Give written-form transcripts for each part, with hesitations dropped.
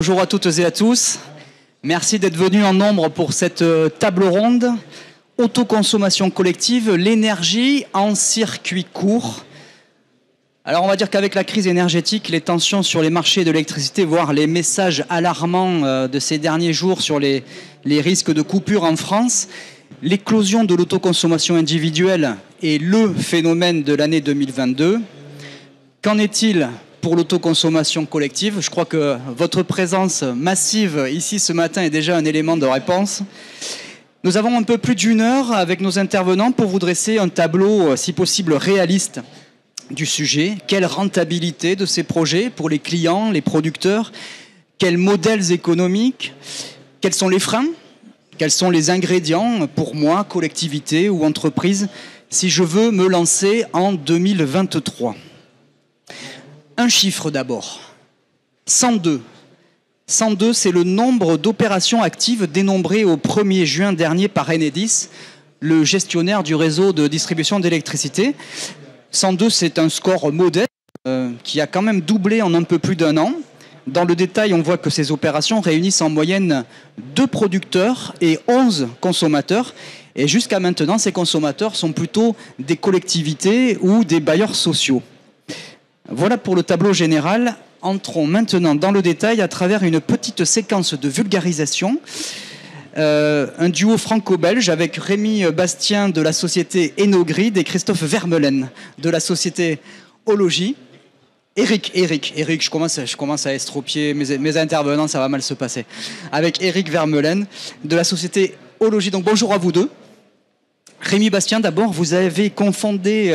Bonjour à toutes et à tous. Merci d'être venus en nombre pour cette table ronde. Autoconsommation collective, l'énergie en circuit court. Alors on va dire qu'avec la crise énergétique, les tensions sur les marchés de l'électricité, voire les messages alarmants de ces derniers jours sur les risques de coupure en France, l'éclosion de l'autoconsommation individuelle est le phénomène de l'année 2022. Qu'en est-il pour l'autoconsommation collective? Je crois que votre présence massive ici ce matin est déjà un élément de réponse. Nous avons un peu plus d'une heure avec nos intervenants pour vous dresser un tableau, si possible, réaliste du sujet. Quelle rentabilité de ces projets pour les clients, les producteurs? Quels modèles économiques? Quels sont les freins? Quels sont les ingrédients pour moi, collectivité ou entreprise, si je veux me lancer en 2023? Un chiffre d'abord, 102. 102, c'est le nombre d'opérations actives dénombrées au 1er juin dernier par Enedis, le gestionnaire du réseau de distribution d'électricité. 102, c'est un score modeste qui a quand même doublé en un peu plus d'un an. Dans le détail, on voit que ces opérations réunissent en moyenne 2 producteurs et 11 consommateurs. Et jusqu'à maintenant, ces consommateurs sont plutôt des collectivités ou des bailleurs sociaux. Voilà pour le tableau général. Entrons maintenant dans le détail à travers une petite séquence de vulgarisation. Un duo franco-belge avec Rémi Bastien de la société Enogrid et Christophe Vermeulen de la société Ologie. Eric, je commence à estropier mes intervenants, ça va mal se passer. Avec Eric Vermeulen de la société Ologie. Donc bonjour à vous deux. Rémi Bastien, d'abord, vous avez cofondé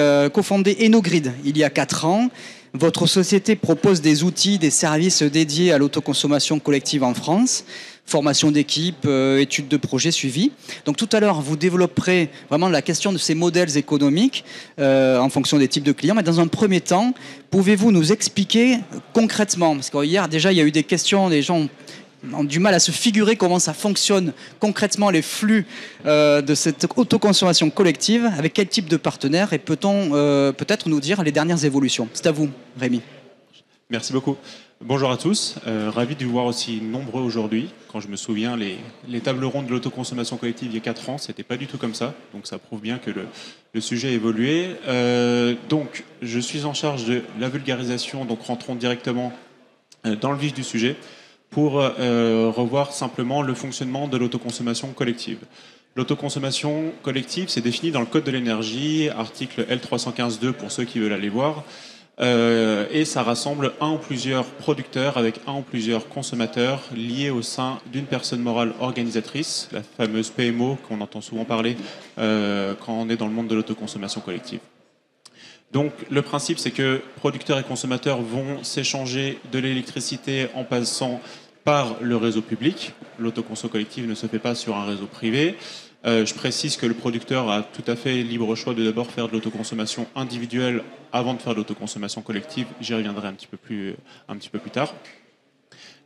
Enogrid il y a 4 ans. Votre société propose des outils, des services dédiés à l'autoconsommation collective en France, formation d'équipe, études de projets suivies. Donc tout à l'heure, vous développerez vraiment la question de ces modèles économiques en fonction des types de clients. Mais dans un premier temps, pouvez-vous nous expliquer concrètement, parce qu'hier déjà il y a eu des questions, les gens ont du mal à se figurer comment ça fonctionne concrètement les flux de cette autoconsommation collective, avec quel type de partenaires, et peut-on peut-être nous dire les dernières évolutions? C'est à vous, Rémi. Merci beaucoup. Bonjour à tous, ravi de vous voir aussi nombreux aujourd'hui. Quand je me souviens, les tables rondes de l'autoconsommation collective il y a 4 ans, c'était pas du tout comme ça, donc ça prouve bien que le sujet a évolué. Donc je suis en charge de la vulgarisation, donc rentrons directement dans le vif du sujet, pour revoir simplement le fonctionnement de l'autoconsommation collective. L'autoconsommation collective, c'est défini dans le Code de l'énergie, article L315.2 pour ceux qui veulent aller voir, et ça rassemble un ou plusieurs producteurs avec un ou plusieurs consommateurs liés au sein d'une personne morale organisatrice, la fameuse PMO qu'on entend souvent parler quand on est dans le monde de l'autoconsommation collective. Donc le principe, c'est que producteurs et consommateurs vont s'échanger de l'électricité en passant par le réseau public. L'autoconsommation collective ne se fait pas sur un réseau privé. Je précise que le producteur a tout à fait libre choix de d'abord faire de l'autoconsommation individuelle avant de faire de l'autoconsommation collective. J'y reviendrai un petit peu plus tard.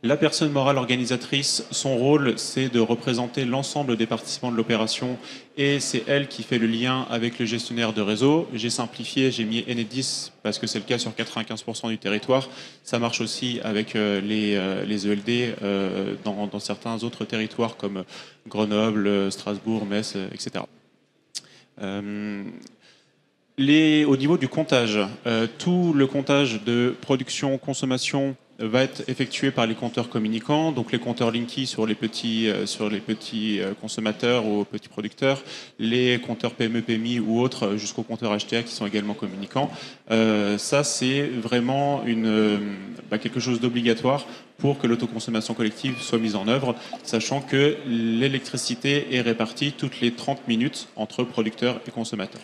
La personne morale organisatrice, son rôle, c'est de représenter l'ensemble des participants de l'opération et c'est elle qui fait le lien avec le gestionnaire de réseau. J'ai simplifié, j'ai mis Enedis parce que c'est le cas sur 95% du territoire. Ça marche aussi avec les ELD dans certains autres territoires comme Grenoble, Strasbourg, Metz, etc. Au niveau du comptage, tout le comptage de production, consommation va être effectué par les compteurs communicants, donc les compteurs Linky sur les petits consommateurs ou petits producteurs, les compteurs PME, PMI ou autres jusqu'aux compteurs HTA qui sont également communicants. Ça, c'est vraiment quelque chose d'obligatoire pour que l'autoconsommation collective soit mise en œuvre, sachant que l'électricité est répartie toutes les 30 minutes entre producteurs et consommateurs.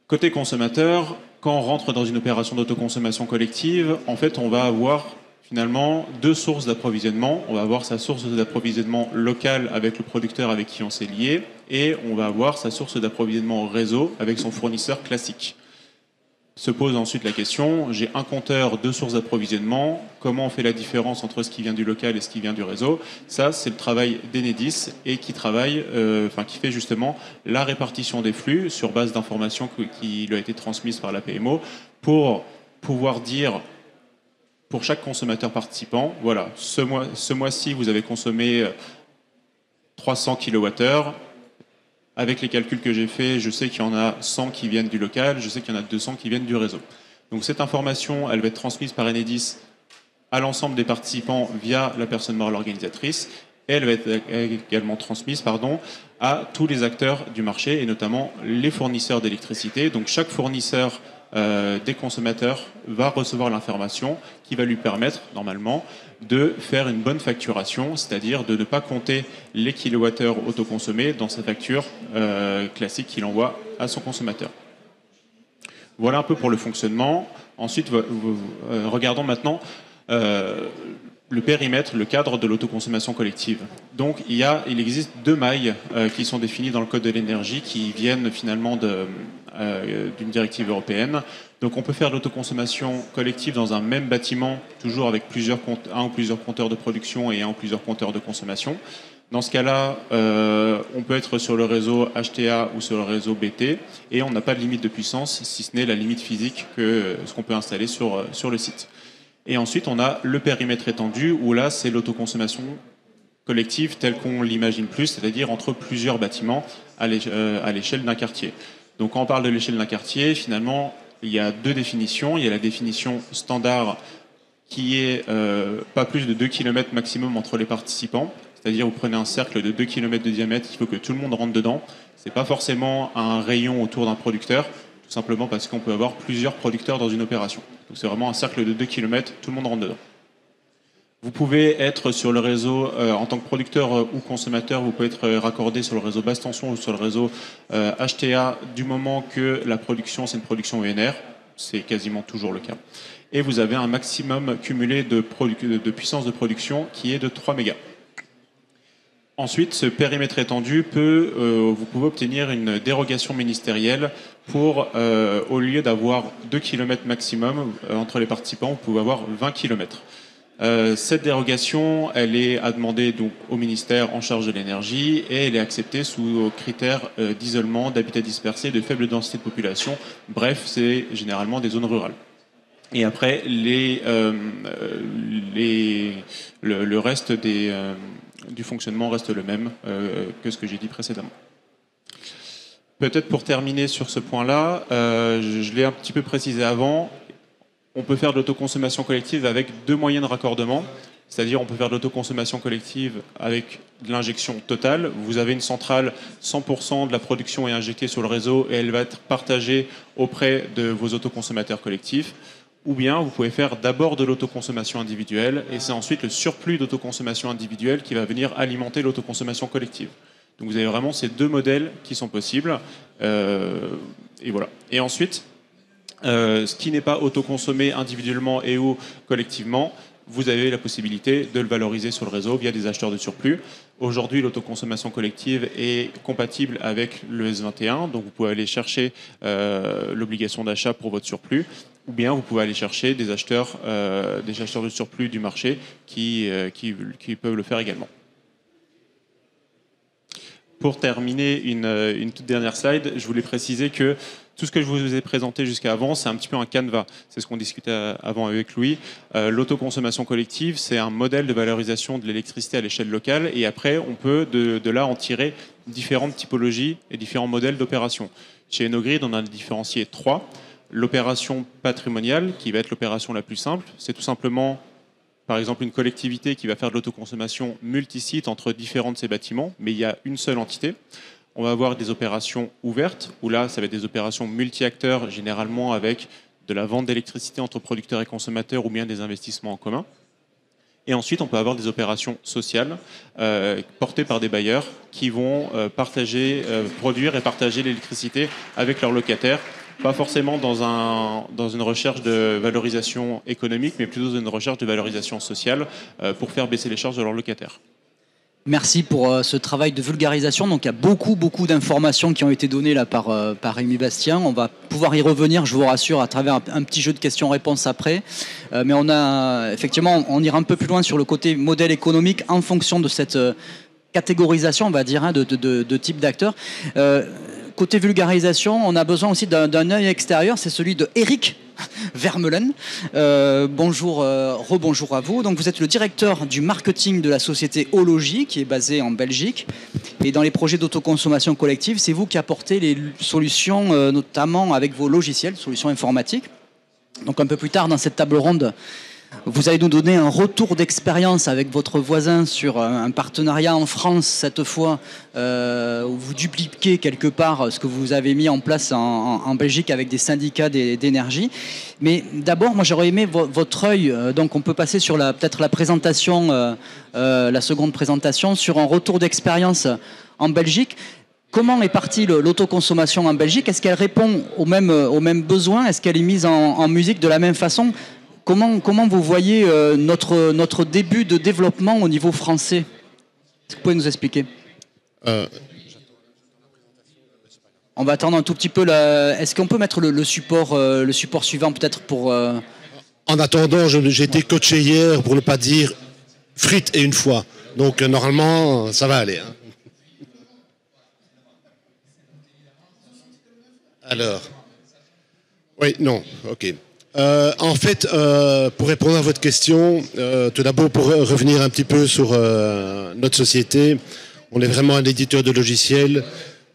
Côté consommateur, quand on rentre dans une opération d'autoconsommation collective, en fait, on va avoir finalement 2 sources d'approvisionnement. On va avoir sa source d'approvisionnement locale avec le producteur avec qui on s'est lié, et on va avoir sa source d'approvisionnement réseau avec son fournisseur classique. Se pose ensuite la question, j'ai un compteur, 2 sources d'approvisionnement, comment on fait la différence entre ce qui vient du local et ce qui vient du réseau? Ça, c'est le travail d'Enedis et qui fait justement la répartition des flux sur base d'informations qui lui a été transmises par la PMO pour pouvoir dire pour chaque consommateur participant, voilà, ce mois-ci, vous avez consommé 300 kWh. Avec les calculs que j'ai faits, je sais qu'il y en a 100 qui viennent du local, je sais qu'il y en a 200 qui viennent du réseau. Donc cette information, elle va être transmise par Enedis à l'ensemble des participants via la personne morale organisatrice, et elle va être également transmise à tous les acteurs du marché, et notamment les fournisseurs d'électricité. Donc chaque fournisseur des consommateurs va recevoir l'information qui va lui permettre, normalement, de faire une bonne facturation, c'est-à-dire de ne pas compter les kilowattheures autoconsommés dans sa facture classique qu'il envoie à son consommateur. Voilà un peu pour le fonctionnement. Ensuite, regardons maintenant le périmètre, le cadre de l'autoconsommation collective. Donc il existe deux mailles qui sont définies dans le Code de l'énergie qui viennent finalement d'une directive européenne. Donc on peut faire de l'autoconsommation collective dans un même bâtiment, toujours avec un ou plusieurs compteurs de production et un ou plusieurs compteurs de consommation. Dans ce cas-là, on peut être sur le réseau HTA ou sur le réseau BT, et on n'a pas de limite de puissance, si ce n'est la limite physique que ce qu'on peut installer sur le site. Et ensuite, on a le périmètre étendu, où là, c'est l'autoconsommation collective telle qu'on l'imagine plus, c'est-à-dire entre plusieurs bâtiments à l'échelle d'un quartier. Donc quand on parle de l'échelle d'un quartier, finalement, il y a deux définitions. Il y a la définition standard qui est pas plus de 2 km maximum entre les participants. C'est-à-dire vous prenez un cercle de 2 km de diamètre, il faut que tout le monde rentre dedans. Ce n'est pas forcément un rayon autour d'un producteur, tout simplement parce qu'on peut avoir plusieurs producteurs dans une opération. Donc c'est vraiment un cercle de 2 km, tout le monde rentre dedans. Vous pouvez être sur le réseau, en tant que producteur ou consommateur, vous pouvez être raccordé sur le réseau basse tension ou sur le réseau HTA du moment que la production, c'est une production ENR. C'est quasiment toujours le cas. Et vous avez un maximum cumulé de puissance de production qui est de 3 mégas. Ensuite, ce périmètre étendu vous pouvez obtenir une dérogation ministérielle pour, au lieu d'avoir 2 km maximum entre les participants, vous pouvez avoir 20 km. Cette dérogation, elle est à demander donc au ministère en charge de l'énergie et elle est acceptée sous critères d'isolement, d'habitat dispersé, de faible densité de population. Bref, c'est généralement des zones rurales. Et après, le reste du fonctionnement reste le même que ce que j'ai dit précédemment. Peut-être pour terminer sur ce point-là, je l'ai un petit peu précisé avant, on peut faire de l'autoconsommation collective avec deux moyens de raccordement. C'est-à-dire on peut faire de l'autoconsommation collective avec de l'injection totale. Vous avez une centrale, 100% de la production est injectée sur le réseau et elle va être partagée auprès de vos autoconsommateurs collectifs. Ou bien vous pouvez faire d'abord de l'autoconsommation individuelle et c'est ensuite le surplus d'autoconsommation individuelle qui va venir alimenter l'autoconsommation collective. Donc vous avez vraiment ces deux modèles qui sont possibles. Et voilà. Et ensuite, ce qui n'est pas autoconsommé individuellement et ou collectivement, vous avez la possibilité de le valoriser sur le réseau via des acheteurs de surplus. Aujourd'hui, l'autoconsommation collective est compatible avec le S21, donc vous pouvez aller chercher l'obligation d'achat pour votre surplus, ou bien vous pouvez aller chercher des acheteurs de surplus du marché qui peuvent le faire également. Pour terminer, une toute dernière slide, je voulais préciser que tout ce que je vous ai présenté jusqu'à avant, c'est un petit peu un canevas. C'est ce qu'on discutait avant avec Louis. L'autoconsommation collective, c'est un modèle de valorisation de l'électricité à l'échelle locale. Et après, on peut de là en tirer différentes typologies et différents modèles d'opération. Chez Enogrid, on a différencié 3. L'opération patrimoniale, qui va être l'opération la plus simple, c'est tout simplement, par exemple, une collectivité qui va faire de l'autoconsommation multisite entre différents de ses bâtiments, mais il y a une seule entité. On va avoir des opérations ouvertes, où là, ça va être des opérations multi-acteurs, généralement avec de la vente d'électricité entre producteurs et consommateurs ou bien des investissements en commun. Et ensuite, on peut avoir des opérations sociales portées par des bailleurs qui vont produire et partager l'électricité avec leurs locataires, pas forcément dans une recherche de valorisation économique, mais plutôt dans une recherche de valorisation sociale pour faire baisser les charges de leurs locataires. Merci pour ce travail de vulgarisation. Donc il y a beaucoup d'informations qui ont été données là par Rémi Bastien. On va pouvoir y revenir, je vous rassure, à travers un petit jeu de questions-réponses après. Mais effectivement, on ira un peu plus loin sur le côté modèle économique en fonction de cette catégorisation, on va dire, de type d'acteurs. côté vulgarisation, on a besoin aussi d'un œil extérieur, c'est celui de Eric Vermeulen. Bonjour, rebonjour à vous. Donc vous êtes le directeur du marketing de la société Ologie, qui est basée en Belgique. Et dans les projets d'autoconsommation collective, c'est vous qui apportez les solutions, notamment avec vos logiciels, solutions informatiques. Donc un peu plus tard dans cette table ronde, vous allez nous donner un retour d'expérience avec votre voisin sur un partenariat en France, cette fois, où vous dupliquez quelque part ce que vous avez mis en place en Belgique avec des syndicats d'énergie. Mais d'abord, moi j'aurais aimé votre œil, donc on peut passer sur peut-être la présentation, la seconde présentation, sur un retour d'expérience en Belgique. Comment est partie l'autoconsommation en Belgique? Est-ce qu'elle répond aux mêmes besoins? Est-ce qu'elle est mise en musique de la même façon? Comment vous voyez notre début de développement au niveau français? Est-ce que vous pouvez nous expliquer? On va attendre un tout petit peu. Est-ce qu'on peut mettre le support suivant peut-être pour... En attendant, j'ai été coaché hier, pour ne pas dire frites et une fois. Donc normalement, ça va aller. Hein. Alors... Oui, non, ok. En fait, pour répondre à votre question, tout d'abord pour revenir un petit peu sur notre société, on est vraiment un éditeur de logiciels.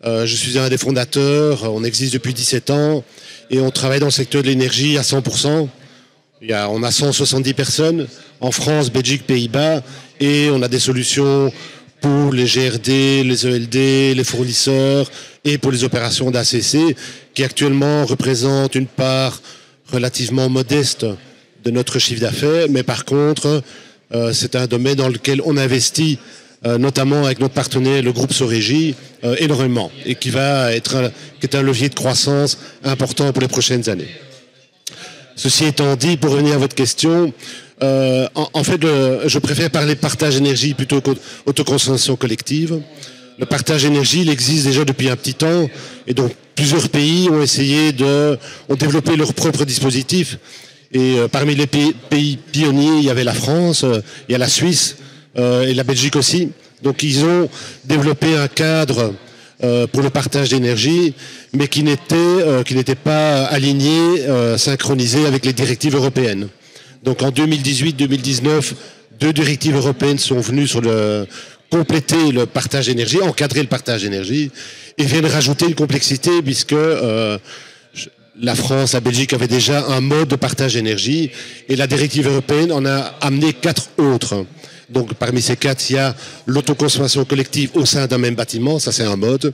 Je suis un des fondateurs, on existe depuis 17 ans et on travaille dans le secteur de l'énergie à 100%. On a 170 personnes en France, Belgique, Pays-Bas et on a des solutions pour les GRD, les ELD, les fournisseurs et pour les opérations d'ACC qui actuellement représentent une part relativement modeste de notre chiffre d'affaires, mais par contre, c'est un domaine dans lequel on investit, notamment avec notre partenaire, le groupe Sorégie, énormément, et qui est un levier de croissance important pour les prochaines années. Ceci étant dit, pour revenir à votre question, en fait, je préfère parler de partage énergie plutôt qu'autoconsommation collective. Le partage énergie, il existe déjà depuis un petit temps, et donc plusieurs pays ont développé leur propre dispositif. Et parmi les pays pionniers, il y avait la France, il y a la Suisse et la Belgique aussi. Donc ils ont développé un cadre pour le partage d'énergie, mais qui n'était pas aligné, synchronisé avec les directives européennes. Donc en 2018-2019, 2 directives européennes sont venues compléter le partage d'énergie, encadrer le partage d'énergie, et viennent rajouter une complexité puisque la France, la Belgique avaient déjà un mode de partage d'énergie et la directive européenne en a amené 4 autres. Donc parmi ces 4, il y a l'autoconsommation collective au sein d'un même bâtiment, ça c'est un mode.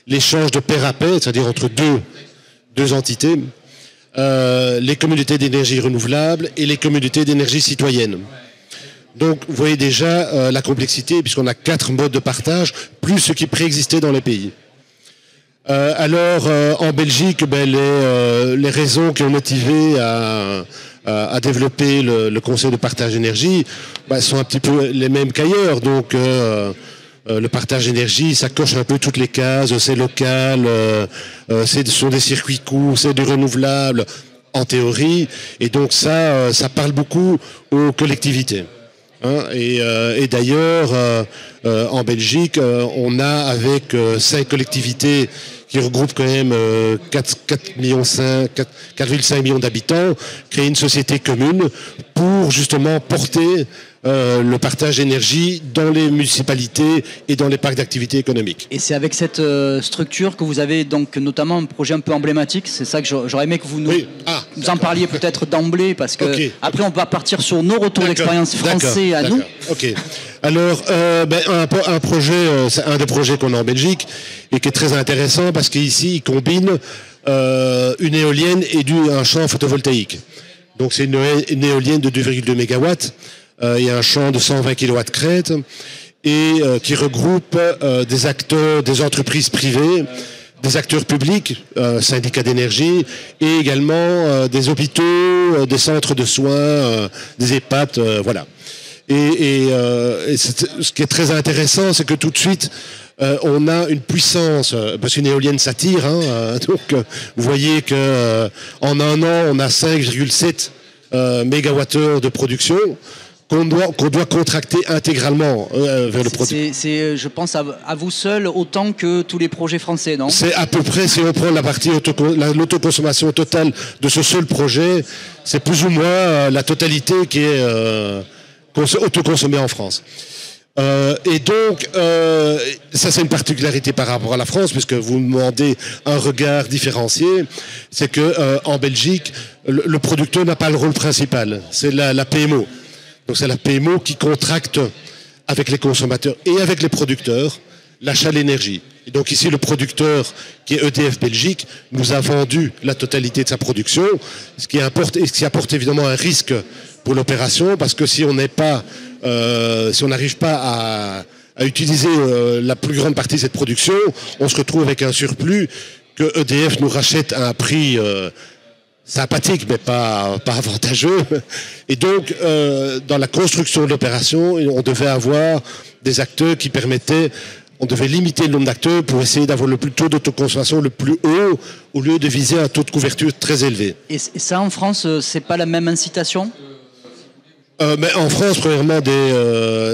L'échange de pair à pair, c'est-à-dire entre deux entités. Les communautés d'énergie renouvelable et les communautés d'énergie citoyenne. Donc, vous voyez déjà la complexité, puisqu'on a 4 modes de partage, plus ce qui préexistait dans les pays. En Belgique, les raisons qui ont motivé à développer le concept de partage d'énergie sont un petit peu les mêmes qu'ailleurs. Donc, le partage d'énergie, ça coche un peu toutes les cases, c'est local, ce sont des circuits courts, c'est du renouvelable, en théorie. Et donc, ça parle beaucoup aux collectivités. Et d'ailleurs, en Belgique, on a avec 5 collectivités qui regroupent quand même 4,5 millions d'habitants, créé une société commune pour justement porter le partage d'énergie dans les municipalités et dans les parcs d'activités économiques. Et c'est avec cette structure que vous avez donc notamment un projet un peu emblématique. C'est ça que j'aurais aimé que vous nous en parliez peut-être d'emblée, parce que après on va partir sur nos retours d'expérience français à nous. Ok. Alors un projet, c'est un des projets qu'on a en Belgique et qui est très intéressant parce qu'ici il combine une éolienne et un champ photovoltaïque. Donc c'est une éolienne de 2,2 MW. Il y a un champ de 120 kW crête et qui regroupe des acteurs, des entreprises privées, des acteurs publics, syndicats d'énergie et également des hôpitaux, des centres de soins, des EHPAD, voilà. Et ce qui est très intéressant, c'est que tout de suite, on a une puissance, parce qu'une éolienne ça tire, donc vous voyez que en un an, on a 5,7 mégawattheures de production, qu'on doit contracter intégralement vers le produit. C'est, je pense, à vous seul autant que tous les projets français, non? C'est à peu près, si on prend la partie l'autoconsommation totale de ce seul projet, c'est plus ou moins la totalité qui est autoconsommée en France. Et donc, ça c'est une particularité par rapport à la France, puisque vous me demandez un regard différencié, c'est que en Belgique, le producteur n'a pas le rôle principal, c'est la PMO. Donc c'est la PMO qui contracte avec les consommateurs et avec les producteurs l'achat d'énergie. Et donc ici, le producteur, qui est EDF Belgique, nous a vendu la totalité de sa production, ce qui apporte évidemment un risque pour l'opération, parce que si on n'est pas, si on n'arrive pas à utiliser la plus grande partie de cette production, on se retrouve avec un surplus que EDF nous rachète à un prix sympathique, mais pas avantageux. Et donc, dans la construction de l'opération, on devait avoir des acteurs qui permettaient, on devait limiter le nombre d'acteurs pour essayer d'avoir le taux d'autoconsommation le plus haut, au lieu de viser un taux de couverture très élevé. Et ça, en France, c'est pas la même incitation? Mais en France, premièrement,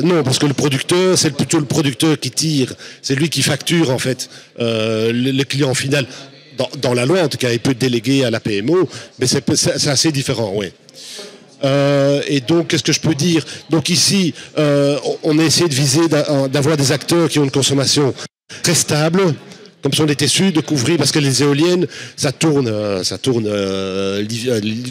non, parce que le producteur, c'est plutôt le producteur qui tire, c'est lui qui facture en fait le client final. Dans la loi, en tout cas, il peut déléguer à la PMO, mais c'est assez différent, oui. Et donc, qu'est-ce que je peux dire? Donc ici, on a essayé de viser d'avoir des acteurs qui ont une consommation très stable, comme si on était sûr de couvrir, parce que les éoliennes, ça tourne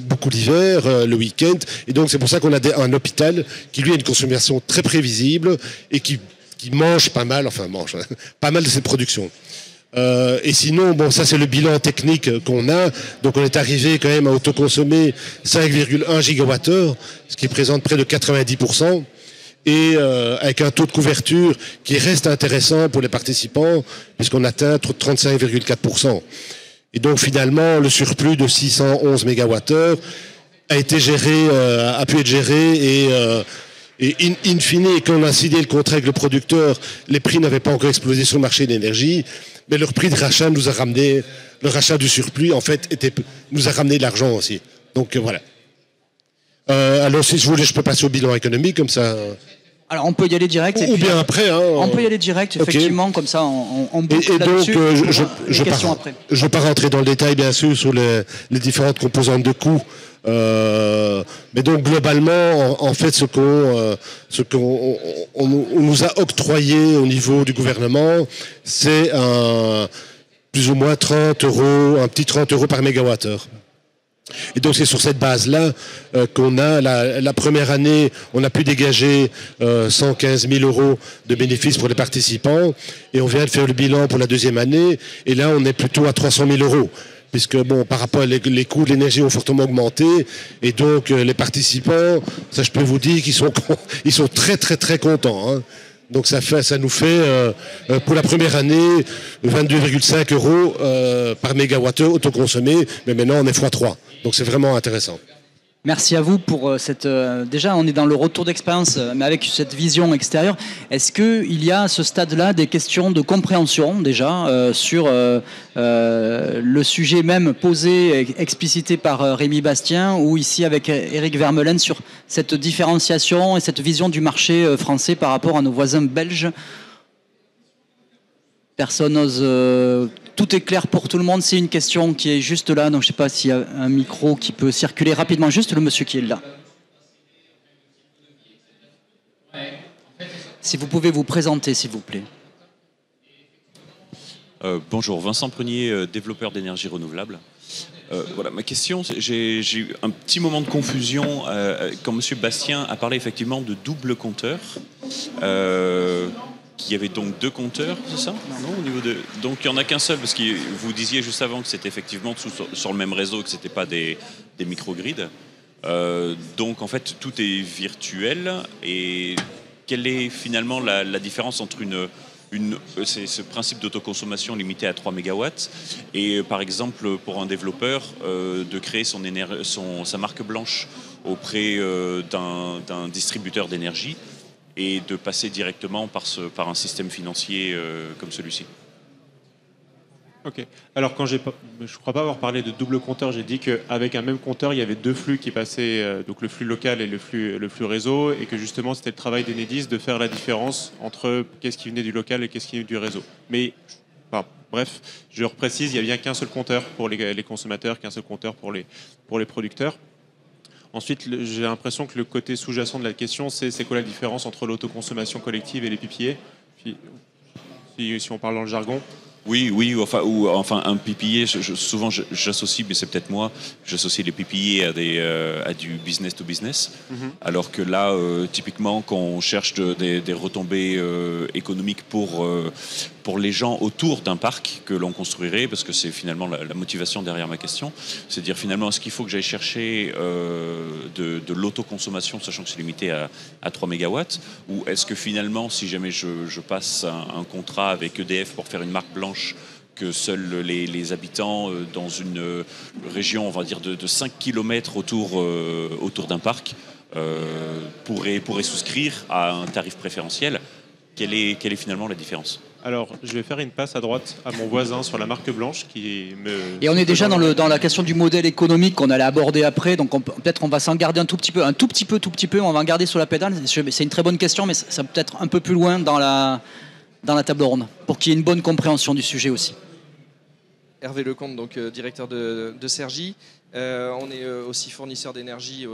beaucoup l'hiver, le week-end, et donc c'est pour ça qu'on a un hôpital qui lui a une consommation très prévisible et qui mange pas mal, pas mal de cette production. Et sinon, bon, ça c'est le bilan technique qu'on a. Donc on est arrivé quand même à autoconsommer 5,1 gigawattheures, ce qui représente près de 90%, et avec un taux de couverture qui reste intéressant pour les participants, puisqu'on atteint 35,4%. Et donc finalement, le surplus de 611 mégawattheures a pu être géré et in fine, quand on a signé le contrat avec le producteur, les prix n'avaient pas encore explosé sur le marché de l'énergie, mais leur prix de rachat nous a ramené, le rachat du surplus, en fait, nous a ramené de l'argent aussi. Donc voilà. Alors si je voulais, je peux passer au bilan économique, comme ça. Alors on peut y aller direct. Ou bien après. Hein, on peut y aller direct, effectivement, comme ça on boucle là-dessus. Donc je ne vais pas rentrer dans le détail, bien sûr, sur les différentes composantes de coûts. Mais donc globalement, en fait, ce qu'on nous a octroyé au niveau du gouvernement, c'est plus ou moins 30 euros, un petit 30 euros par mégawattheure. Et donc c'est sur cette base-là qu'on a, la première année, on a pu dégager 115 000 euros de bénéfices pour les participants, et on vient de faire le bilan pour la deuxième année, et là on est plutôt à 300 000 euros. Puisque bon, par rapport à les coûts de l'énergie ont fortement augmenté, et donc les participants, ça je peux vous dire qu'ils sont très très très contents. Hein. Donc ça nous fait pour la première année 22,5 euros par mégawattheure autoconsommé, mais maintenant on est x3. Donc c'est vraiment intéressant. Merci à vous pour cette... déjà, on est dans le retour d'expérience, mais avec cette vision extérieure. Est-ce qu'il y a à ce stade-là des questions de compréhension, déjà, sur le sujet même posé, explicité par Rémi Bastien, ou ici avec Éric Vermeulen, sur cette différenciation et cette vision du marché français par rapport à nos voisins belges? Personne n'ose... Tout est clair pour tout le monde. C'est une question qui est juste là. Donc je ne sais pas s'il y a un micro qui peut circuler rapidement. Juste le monsieur qui est là. Si vous pouvez vous présenter, s'il vous plaît. Bonjour, Vincent Prunier, développeur d'énergie renouvelable. Voilà, ma question, j'ai eu un petit moment de confusion quand monsieur Bastien a parlé effectivement de double compteur. Qu'il y avait donc deux compteurs, c'est ça? Non, au niveau de... Donc il n'y en a qu'un seul, parce que vous disiez juste avant que c'était effectivement sur le même réseau, que ce n'était pas des microgrids. Donc en fait, tout est virtuel. Et quelle est finalement la différence entre c'est ce principe d'autoconsommation limité à 3 MW et par exemple pour un développeur de créer sa marque blanche auprès d'un distributeur d'énergie et de passer directement par un système financier comme celui-ci? Ok. Alors je ne crois pas avoir parlé de double compteur. J'ai dit qu'avec un même compteur, il y avait deux flux qui passaient, donc le flux local et le flux réseau, et que justement c'était le travail d'Enedis de faire la différence entre qu'est-ce qui venait du local et qu'est-ce qui venait du réseau. Mais bref, je reprécise, il n'y a bien qu'un seul compteur pour les consommateurs, qu'un seul compteur pour les producteurs. Ensuite, j'ai l'impression que le côté sous-jacent de la question, c'est quoi la différence entre l'autoconsommation collective et les PPA, si on parle dans le jargon. Oui, enfin un PPA, souvent j'associe, mais c'est peut-être moi, j'associe les PPA à du business to business, alors que là, typiquement, quand on cherche des retombées économiques pour les gens autour d'un parc que l'on construirait, parce que c'est finalement la motivation derrière ma question, c'est de dire finalement, est-ce qu'il faut que j'aille chercher de l'autoconsommation, sachant que c'est limité à 3 mégawatts, ou est-ce que finalement, si jamais je passe un contrat avec EDF pour faire une marque blanche, que seuls les habitants dans une région, on va dire, de 5 km autour d'un parc pourraient souscrire à un tarif préférentiel. Quelle est finalement la différence ? Alors, je vais faire une passe à droite à mon voisin sur la marque blanche Et on est déjà dans la question du modèle économique qu'on allait aborder après, donc peut-être on va s'en garder un tout petit peu, on va en garder sur la pédale. C'est une très bonne question, mais ça peut être un peu plus loin dans la table ronde, pour qu'il y ait une bonne compréhension du sujet aussi. Hervé Lecomte, donc directeur de Sergy. On est aussi fournisseur d'énergie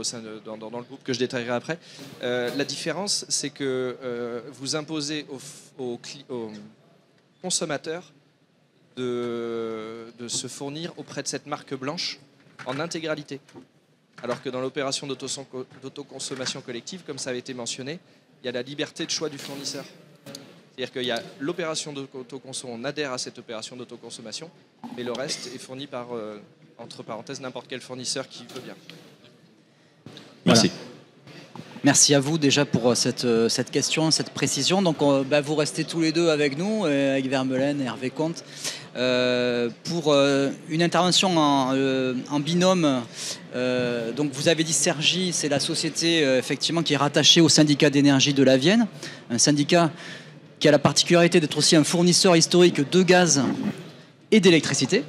dans le groupe que je détaillerai après. La différence, c'est que vous imposez aux consommateurs de se fournir auprès de cette marque blanche en intégralité. Alors que dans l'opération d'autoconsommation collective, comme ça avait été mentionné, il y a la liberté de choix du fournisseur. C'est-à-dire qu'il y a l'opération d'autoconsommation, on adhère à cette opération d'autoconsommation, mais le reste est fourni par, entre parenthèses, n'importe quel fournisseur qui veut bien. Merci. Voilà. Merci à vous déjà pour cette question, cette précision. Donc vous restez tous les deux avec nous, avec Vermeulen et Hervé Comte, pour une intervention en binôme. Donc vous avez dit Sergy, c'est la société effectivement qui est rattachée au syndicat d'énergie de la Vienne, un syndicat qui a la particularité d'être aussi un fournisseur historique de gaz et d'électricité,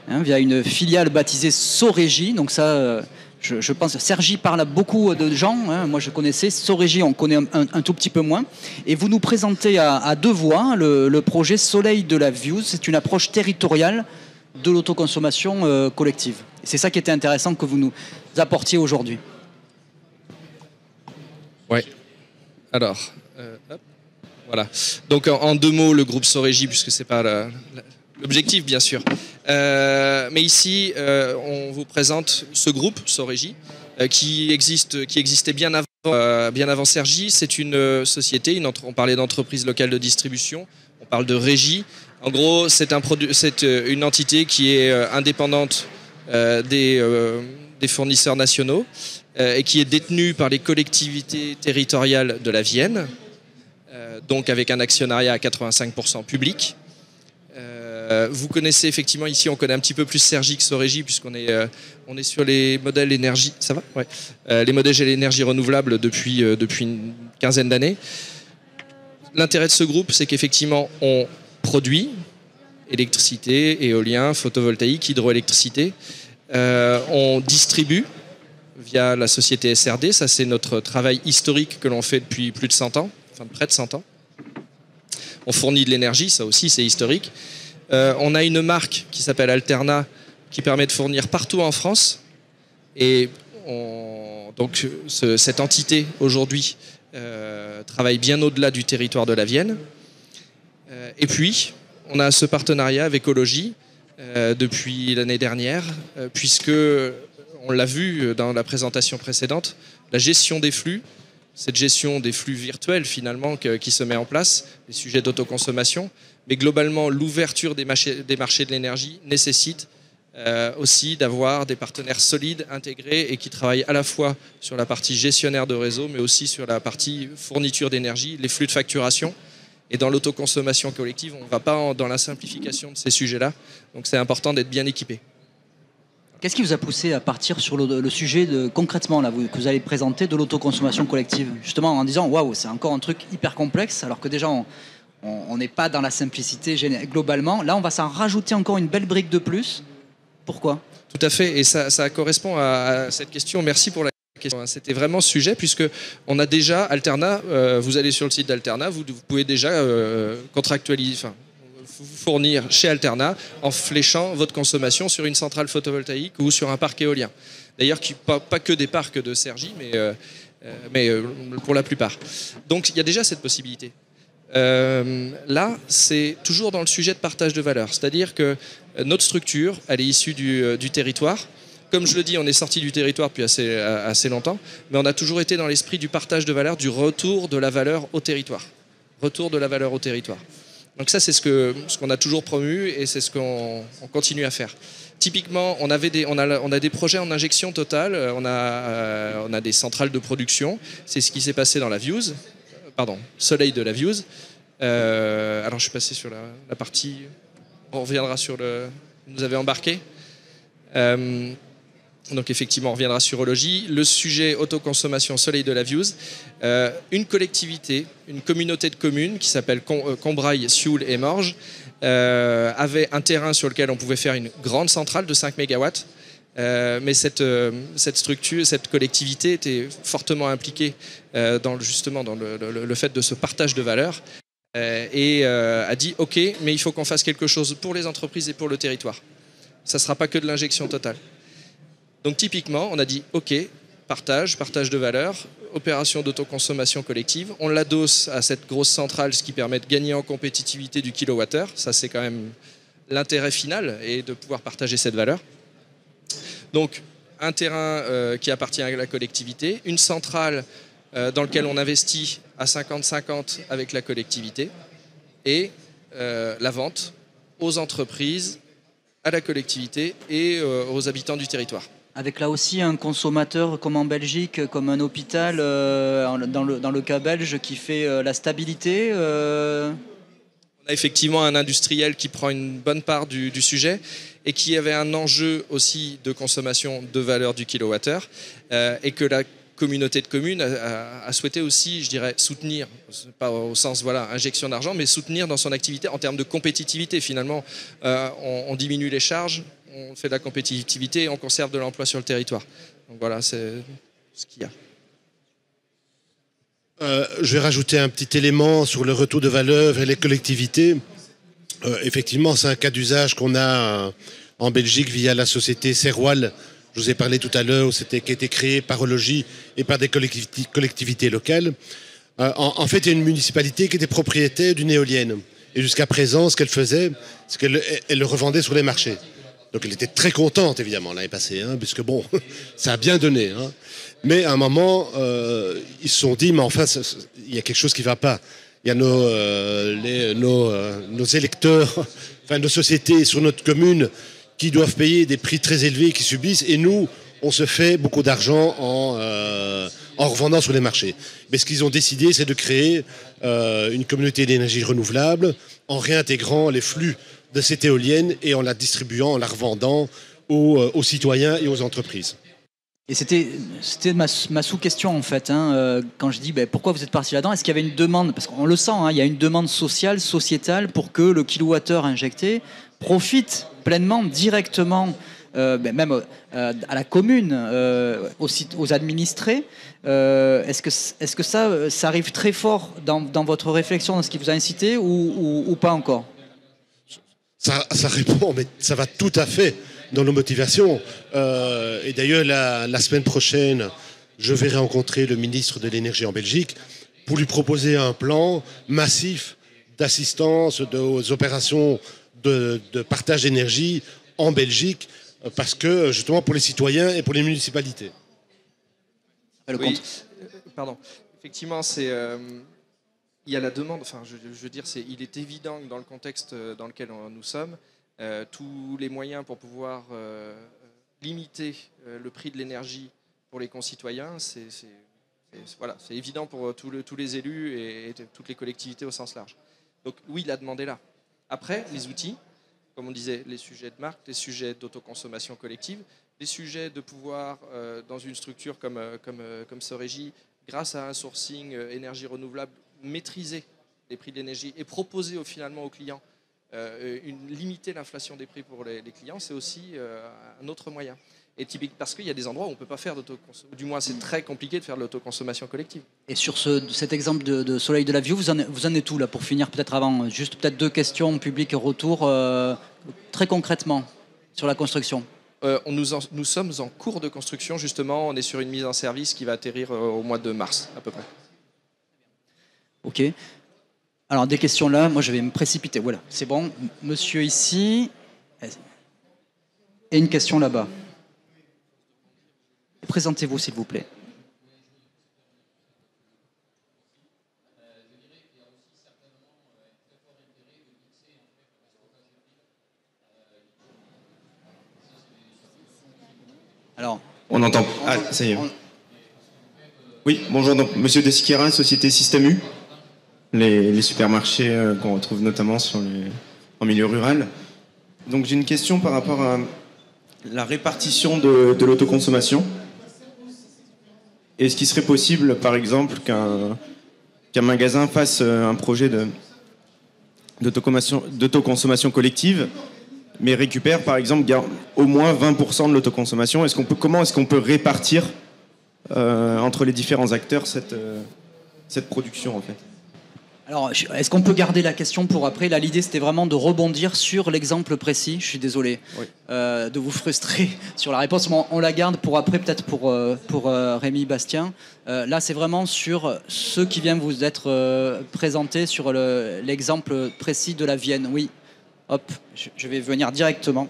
via une filiale baptisée Sorégie. Donc ça, je pense, Sergy parle à beaucoup de gens. Moi, je connaissais. Sorégie, on connaît un tout petit peu moins. Et vous nous présentez à deux voix le projet Soleil de la Vieuse. C'est une approche territoriale de l'autoconsommation collective. C'est ça qui était intéressant que vous nous apportiez aujourd'hui. Ouais. Alors, voilà. Donc en deux mots, le groupe Sorégie, puisque c'est pas l'objectif, bien sûr. Mais ici, on vous présente ce groupe Sorégie qui existait bien avant Sergy. C'est une société, on parlait d'entreprise locale de distribution, on parle de régie. En gros, c'est une entité qui est indépendante des fournisseurs nationaux et qui est détenue par les collectivités territoriales de la Vienne, donc avec un actionnariat à 85% public. Vous connaissez effectivement, ici on connaît un petit peu plus Sergy que Sorégie, puisqu'on est sur les modèles énergie, ça va, ouais. Les modèles énergie renouvelable depuis une quinzaine d'années. L'intérêt de ce groupe, c'est qu'effectivement on produit électricité, éolien, photovoltaïque, hydroélectricité. On distribue via la société SRD, ça c'est notre travail historique que l'on fait depuis plus de 100 ans, enfin près de 100 ans. On fournit de l'énergie, ça aussi c'est historique. On a une marque qui s'appelle Alterna qui permet de fournir partout en France. Et donc cette entité aujourd'hui travaille bien au-delà du territoire de la Vienne. Et puis on a ce partenariat avec Ecologie depuis l'année dernière, puisque on l'a vu dans la présentation précédente, la gestion des flux, cette gestion des flux virtuels finalement qui se met en place, les sujets d'autoconsommation, mais globalement l'ouverture des marchés de l'énergie nécessite aussi d'avoir des partenaires solides, intégrés et qui travaillent à la fois sur la partie gestionnaire de réseau, mais aussi sur la partie fourniture d'énergie, les flux de facturation. Et dans l'autoconsommation collective, on ne va pas dans la simplification de ces sujets-là, donc c'est important d'être bien équipé. Qu'est-ce qui vous a poussé à partir sur le sujet concrètement là, que vous allez présenter de l'autoconsommation collective, justement en disant waouh, c'est encore un truc hyper complexe, alors que déjà On n'est pas dans la simplicité globalement. Là, on va s'en rajouter encore une belle brique de plus. Pourquoi ? Tout à fait, et ça correspond à cette question. Merci pour la question. C'était vraiment ce sujet, puisque on a déjà Alterna, vous allez sur le site d'Alterna, vous pouvez déjà contractualiser, vous fournir chez Alterna en fléchant votre consommation sur une centrale photovoltaïque ou sur un parc éolien. D'ailleurs, pas que des parcs de Cergy, mais pour la plupart. Donc il y a déjà cette possibilité. Là, c'est toujours dans le sujet de partage de valeur. C'est-à-dire que notre structure, elle est issue du territoire. Comme je le dis, on est sorti du territoire depuis assez longtemps, mais on a toujours été dans l'esprit du partage de valeur, du retour de la valeur au territoire. Retour de la valeur au territoire. Donc ça, c'est ce qu'on a toujours promu et c'est ce qu'on continue à faire. Typiquement, on a des projets en injection totale, on a des centrales de production. C'est ce qui s'est passé dans la Views, Soleil de la Views. Alors je suis passé sur la partie, on reviendra sur vous avez embarqué. Donc effectivement, on reviendra sur Ologie. Le sujet autoconsommation Soleil de la Views. Une collectivité, une communauté de communes qui s'appelle Combrailles, Sioule et Morges avait un terrain sur lequel on pouvait faire une grande centrale de 5 MW. Mais cette structure, cette collectivité était fortement impliquée dans le fait de ce partage de valeur et a dit « Ok, mais il faut qu'on fasse quelque chose pour les entreprises et pour le territoire. Ça ne sera pas que de l'injection totale. » Donc typiquement, on a dit « Ok, partage de valeur, opération d'autoconsommation collective. On l'adosse à cette grosse centrale, ce qui permet de gagner en compétitivité du kilowattheure. Ça, c'est quand même l'intérêt final, et de pouvoir partager cette valeur. Donc, un terrain qui appartient à la collectivité, une centrale dans laquelle on investit à 50-50 avec la collectivité, et la vente aux entreprises, à la collectivité et aux habitants du territoire. Avec là aussi un consommateur comme en Belgique, comme un hôpital, dans le cas belge, qui fait la stabilité. On a effectivement un industriel qui prend une bonne part du sujet et qui avait un enjeu aussi de consommation de valeur du kilowattheure et que la communauté de communes a souhaité aussi, je dirais, soutenir, pas au sens injection d'argent, mais soutenir dans son activité en termes de compétitivité. Finalement, on diminue les charges, on fait de la compétitivité et on conserve de l'emploi sur le territoire. Donc voilà, c'est ce qu'il y a. Je vais rajouter un petit élément sur le retour de valeur vers les collectivités. Effectivement, c'est un cas d'usage qu'on a en Belgique via la société Serwal. Je vous ai parlé tout à l'heure, qui a été créée par Ologie et par des collectivités locales. En fait, il y a une municipalité qui était propriétaire d'une éolienne. Et jusqu'à présent, ce qu'elle faisait, c'est qu'elle le revendait sur les marchés. Donc elle était très contente, évidemment, l'année passée, puisque bon, ça a bien donné. Mais à un moment, ils se sont dit, mais enfin, il y a quelque chose qui ne va pas. Il y a nos électeurs, enfin nos sociétés sur notre commune qui doivent payer des prix très élevés, qui subissent, et nous, on se fait beaucoup d'argent en revendant sur les marchés. Mais ce qu'ils ont décidé, c'est de créer une communauté d'énergie renouvelable en réintégrant les flux de cette éolienne et en la distribuant, en la revendant aux citoyens et aux entreprises. Et c'était ma sous-question en fait, quand je dis pourquoi vous êtes parti là-dedans, est-ce qu'il y avait une demande, parce qu'on le sent, il y a une demande sociale, sociétale pour que le kilowattheure injecté profite pleinement, directement, même à la commune, aux administrés. Est-ce que ça arrive très fort dans votre réflexion, dans ce qui vous a incité ou pas encore ? Ça répond, mais ça va tout à fait dans nos motivations. Et d'ailleurs, la semaine prochaine, je vais rencontrer le ministre de l'énergie en Belgique pour lui proposer un plan massif d'assistance aux opérations de partage d'énergie en Belgique, parce que justement pour les citoyens et pour les municipalités. Oui, pardon. Effectivement, il y a la demande, je veux dire, il est évident que dans le contexte dans lequel nous sommes, tous les moyens pour pouvoir limiter le prix de l'énergie pour les concitoyens, c'est évident pour tous les élus et toutes les collectivités au sens large. Donc oui, la demande est là. Après, les outils, comme on disait, les sujets de marque, les sujets d'autoconsommation collective, les sujets de pouvoir, dans une structure comme Sorégie, grâce à un sourcing énergie renouvelable maîtrisé les prix de l'énergie et proposer finalement aux clients limiter l'inflation des prix pour les clients, c'est aussi un autre moyen. Et typique parce qu'il y a des endroits où on ne peut pas faire d'autoconsommation, du moins c'est très compliqué de faire de l'autoconsommation collective. Et sur cet exemple de Soleil de la Vieux, vous en êtes où là pour finir peut-être avant, juste peut-être 2 questions publiques et retour très concrètement sur la construction. Nous sommes en cours de construction justement, on est sur une mise en service qui va atterrir au mois de mars à peu près. Ok. Alors des questions là, moi je vais me précipiter, voilà, c'est bon. Monsieur ici, et une question là-bas. Présentez-vous s'il vous plaît. Alors, on entend. Ah, ça y est. Oui, bonjour. Donc, Monsieur De Siqueira, Société Système U, les supermarchés qu'on retrouve notamment en milieu rural. Donc, j'ai une question par rapport à la répartition de l'autoconsommation. Est-ce qu'il serait possible, par exemple, qu'un magasin fasse un projet d'autoconsommation collective, mais récupère, par exemple, au moins 20% de l'autoconsommation? Comment est-ce qu'on peut répartir entre les différents acteurs cette production, en fait? Alors, est-ce qu'on peut garder la question pour après? Là, l'idée, c'était vraiment de rebondir sur l'exemple précis. Je suis désolé de vous frustrer sur la réponse, mais on la garde pour après, peut-être pour Rémi Bastien. Là, c'est vraiment sur ce qui vient vous être présenté sur l'exemple précis de la Vienne. Oui, hop, je vais venir directement.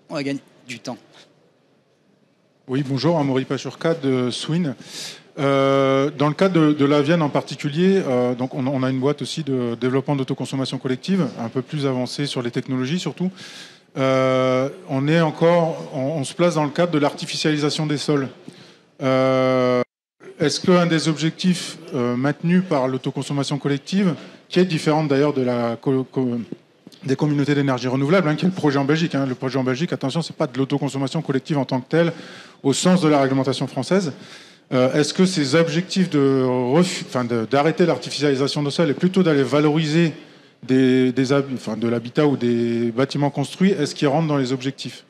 On va gagner du temps. Oui, bonjour, Amaury Pachurka de Swin. Dans le cadre de la Vienne en particulier, donc on a une boîte aussi de développement d'autoconsommation collective, un peu plus avancée sur les technologies surtout. On se place dans le cadre de l'artificialisation des sols. Est-ce qu'un des objectifs maintenus par l'autoconsommation collective, qui est différente d'ailleurs de des communautés d'énergie renouvelable, qui est le projet en Belgique. Le projet en Belgique, attention, c'est pas de l'autoconsommation collective en tant que telle, au sens de la réglementation française. Est-ce que ces objectifs d'arrêter l'artificialisation des sols et plutôt d'aller valoriser de l'habitat ou des bâtiments construits, est-ce qu'ils rentrent dans les objectifs?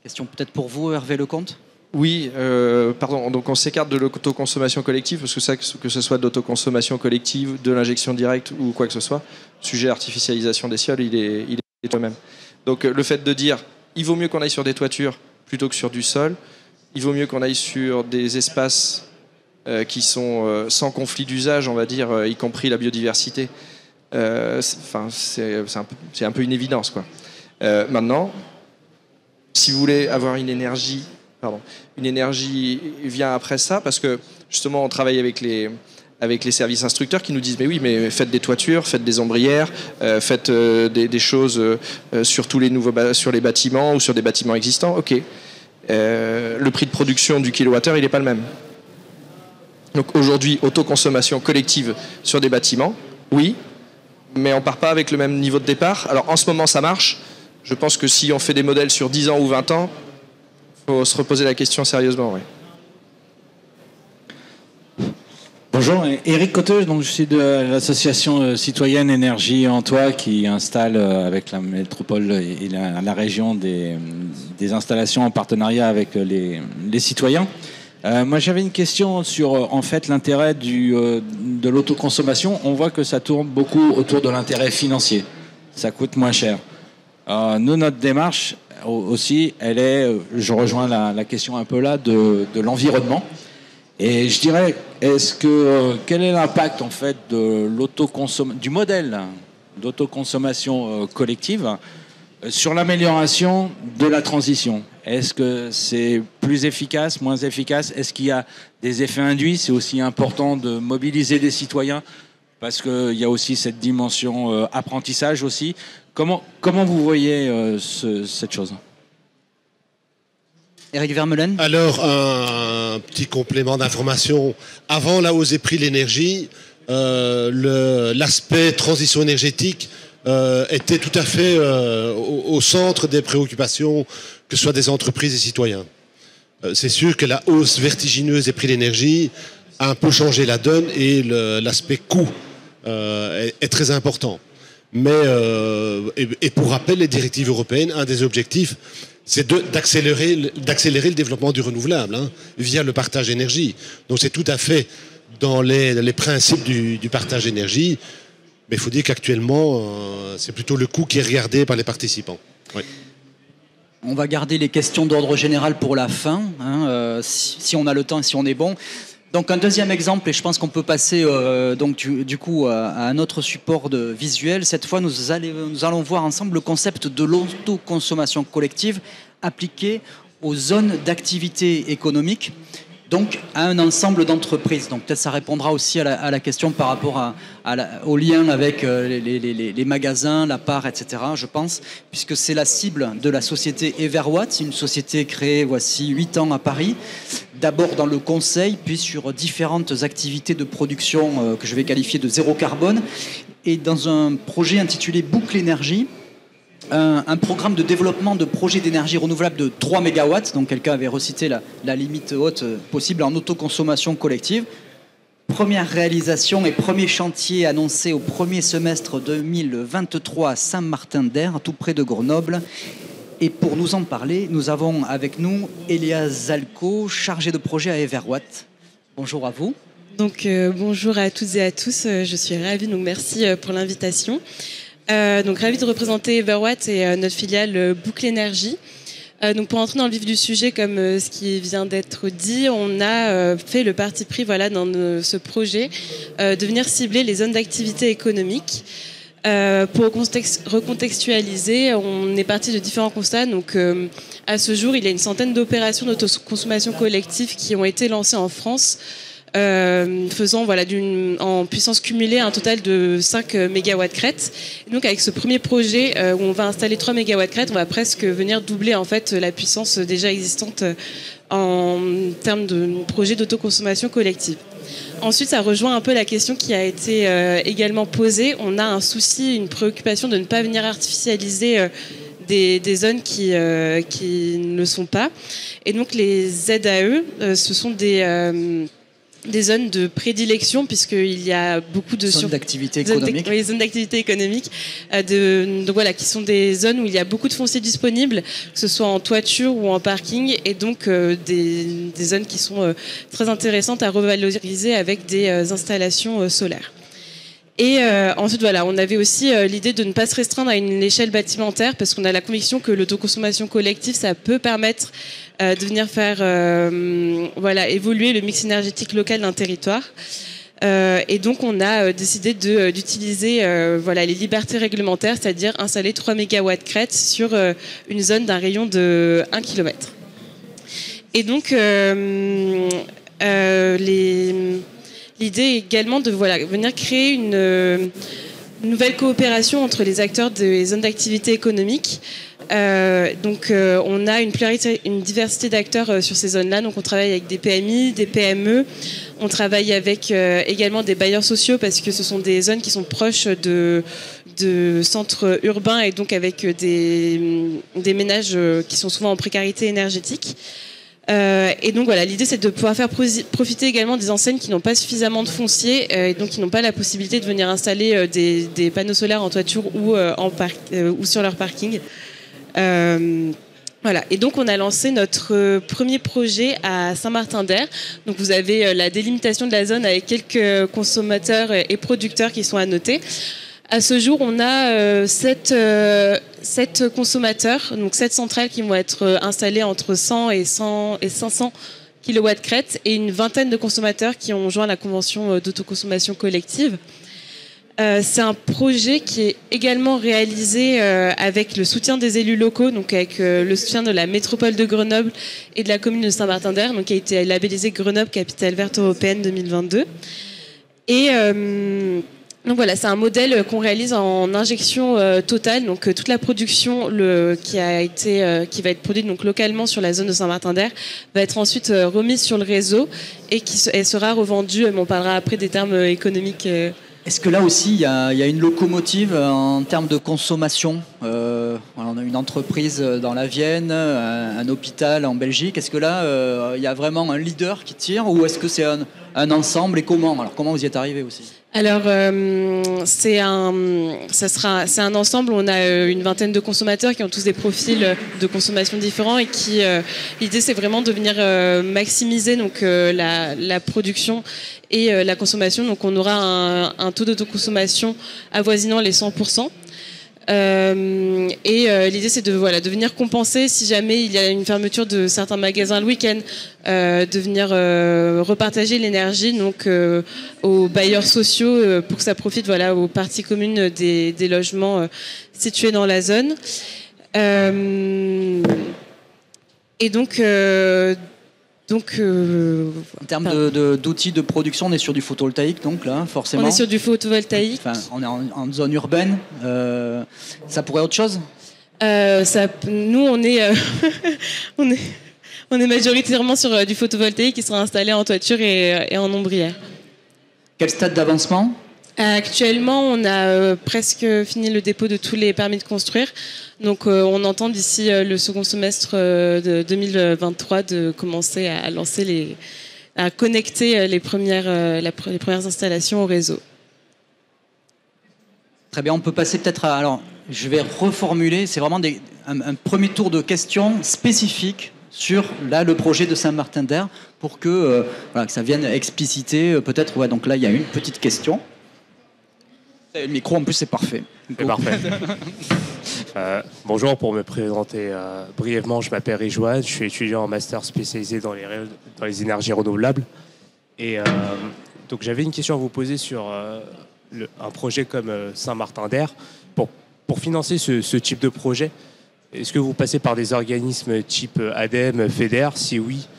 Question peut-être pour vous, Hervé Lecomte. Oui, pardon, donc on s'écarte de l'autoconsommation collective, parce que ce soit de l'autoconsommation collective, de l'injection directe ou quoi que ce soit, le sujet artificialisation des sols, il est toi-même. Donc le fait de dire, il vaut mieux qu'on aille sur des toitures plutôt que sur du sol, il vaut mieux qu'on aille sur des espaces qui sont sans conflit d'usage, on va dire, y compris la biodiversité. C'est un peu une évidence, quoi. Maintenant, si vous voulez avoir une énergie vient après ça, parce que justement on travaille avec les services instructeurs qui nous disent mais faites des toitures, faites des ombrières, faites des choses sur tous les sur les bâtiments ou sur des bâtiments existants. Ok. Le prix de production du kilowattheure il n'est pas le même. Donc aujourd'hui autoconsommation collective sur des bâtiments, oui, mais on part pas avec le même niveau de départ. Alors en ce moment ça marche. Je pense que si on fait des modèles sur 10 ans ou 20 ans, il faut se reposer la question sérieusement. Oui. Bonjour, Éric Coteux, donc je suis de l'association citoyenne Énergie Antoine qui installe avec la métropole et la région des installations en partenariat avec les citoyens. Moi j'avais une question sur en fait l'intérêt de l'autoconsommation. On voit que ça tourne beaucoup autour de l'intérêt financier. Ça coûte moins cher. Nous, notre démarche aussi, elle est, je rejoins la question un peu là, de l'environnement. Et je dirais, quel est l'impact en fait du modèle d'autoconsommation collective sur l'amélioration de la transition? Est-ce que c'est plus efficace, moins efficace? Est-ce qu'il y a des effets induits? C'est aussi important de mobiliser les citoyens parce qu'il y a aussi cette dimension apprentissage aussi. Comment vous voyez cette chose? Éric Vermeulen. Alors, un petit complément d'information. Avant la hausse des prix de l'énergie, l'aspect transition énergétique était tout à fait au centre des préoccupations, que ce soit des entreprises et citoyens. C'est sûr que la hausse vertigineuse des prix de l'énergie a un peu changé la donne et l'aspect coût est très important. Mais, et pour rappel, les directives européennes, un des objectifs, c'est d'accélérer le développement du renouvelable, hein, via le partage énergie. Donc c'est tout à fait dans les principes du partage énergie. Mais il faut dire qu'actuellement, c'est plutôt le coût qui est regardé par les participants. Oui. On va garder les questions d'ordre général pour la fin, hein, si on a le temps et si on est bon. Donc un deuxième exemple, et je pense qu'on peut passer donc du coup à un autre support visuel. Cette fois, nous allons voir ensemble le concept de l'autoconsommation collective appliqué aux zones d'activité économique, donc à un ensemble d'entreprises. Donc peut-être ça répondra aussi à la question par rapport au lien avec les magasins, la part, etc., je pense, puisque c'est la cible de la société Everwatt, une société créée voici 8 ans à Paris, d'abord dans le conseil, puis sur différentes activités de production que je vais qualifier de zéro carbone, et dans un projet intitulé Boucle Énergie, un programme de développement de projets d'énergie renouvelable de 3 MW, donc quelqu'un avait recité la limite haute possible en autoconsommation collective. Première réalisation et premier chantier annoncé au premier semestre 2023 à Saint-Martin-d'Air, tout près de Grenoble. Et pour nous en parler, nous avons avec nous Elia Zalco, chargée de projet à Everwatt. Bonjour à vous. Donc bonjour à toutes et à tous, je suis ravie, donc merci pour l'invitation. Donc ravie de représenter Everwatt et notre filiale Boucle Énergie. Donc pour entrer dans le vif du sujet, comme ce qui vient d'être dit, on a fait le parti pris dans ce projet de venir cibler les zones d'activité économique. Pour recontextualiser, on est parti de différents constats. Donc, à ce jour, il y a une centaine d'opérations d'autoconsommation collective qui ont été lancées en France, faisant en puissance cumulée un total de 5 MW crête. Et donc, avec ce premier projet où on va installer 3 MW crête, on va presque venir doubler en fait la puissance déjà existante en termes de projet d'autoconsommation collective. Ensuite, ça rejoint un peu la question qui a été également posée. On a un souci, une préoccupation de ne pas venir artificialiser des zones qui ne le sont pas. Et donc, les ZAE, ce sont des zones de prédilection, puisqu'il y a beaucoup de zones d'activité économique. Zones d'activité économique, qui sont des zones où il y a beaucoup de foncier disponible, que ce soit en toiture ou en parking, et donc des zones qui sont très intéressantes à revaloriser avec des installations solaires. Et ensuite, on avait aussi l'idée de ne pas se restreindre à une échelle bâtimentaire, parce qu'on a la conviction que l'autoconsommation collective, ça peut permettre de venir faire évoluer le mix énergétique local d'un territoire. Et donc, on a décidé d'utiliser les libertés réglementaires, c'est-à-dire installer 3 MW crête sur une zone d'un rayon de 1 km. Et donc, l'idée est également de venir créer une nouvelle coopération entre les acteurs des zones d'activité économique. On a une diversité d'acteurs sur ces zones-là. Donc, on travaille avec des PMI, des PME. On travaille avec également des bailleurs sociaux, parce que ce sont des zones qui sont proches de centres urbains, et donc avec des ménages qui sont souvent en précarité énergétique. Et donc l'idée, c'est de pouvoir faire profiter également des enseignes qui n'ont pas suffisamment de foncier, et donc qui n'ont pas la possibilité de venir installer des panneaux solaires en toiture ou sur leur parking. Et donc on a lancé notre premier projet à Saint-Martin-d'Air. Donc vous avez la délimitation de la zone avec quelques consommateurs et producteurs qui sont à noter. À ce jour, on a 7 consommateurs, donc 7 centrales qui vont être installées entre 100 et 500 kW crête, et une vingtaine de consommateurs qui ont joint la convention d'autoconsommation collective. C'est un projet qui est également réalisé avec le soutien des élus locaux, donc avec le soutien de la métropole de Grenoble et de la commune de Saint-Martin-d'Air, donc qui a été labellisé Grenoble Capitale Verte Européenne 2022. Et c'est un modèle qu'on réalise en injection totale, donc toute la production qui va être produite donc localement sur la zone de Saint-Martin-d'Air va être ensuite remise sur le réseau, et elle sera revendue. On parlera après des termes économiques. Est-ce que là aussi, il y a une locomotive en termes de consommation on a une entreprise dans la Vienne, un hôpital en Belgique. Est-ce que là, il y a vraiment un leader qui tire, ou est-ce que c'est un ensemble et comment? Alors comment vous y êtes arrivé aussi? Alors, c'est un ensemble. On a une vingtaine de consommateurs qui ont tous des profils de consommation différents et qui, l'idée, c'est vraiment de venir maximiser donc la production et la consommation. Donc, on aura un taux d'autoconsommation avoisinant les 100%. L'idée, c'est de venir compenser si jamais il y a une fermeture de certains magasins le week-end, de venir repartager l'énergie donc aux bailleurs sociaux pour que ça profite aux parties communes des logements situés dans la zone. En termes d'outils de production, on est sur du photovoltaïque, donc là, forcément. On est sur du photovoltaïque. Enfin, on est en zone urbaine. Ça pourrait être autre chose? Nous, on est, on est majoritairement sur du photovoltaïque qui sera installé en toiture et en ombrière. Quel stade d'avancement? Actuellement, on a presque fini le dépôt de tous les permis de construire. Donc, on entend d'ici le second semestre de 2023 de commencer à lancer à connecter les premières installations au réseau. Très bien, on peut passer peut-être à... Alors, je vais reformuler, c'est vraiment un premier tour de questions spécifiques sur le projet de Saint-Martin-d'Hers pour que ça vienne expliciter peut-être. Ouais, donc là, il y a une petite question. Le micro, en plus, c'est parfait. C'est parfait. Bonjour, pour me présenter brièvement, je m'appelle Rijouane, je suis étudiant en master spécialisé dans les énergies renouvelables. Et donc j'avais une question à vous poser sur un projet comme Saint-Martin-d'Hers. Pour financer ce type de projet, est-ce que vous passez par des organismes type ADEME, FEDER? Si oui,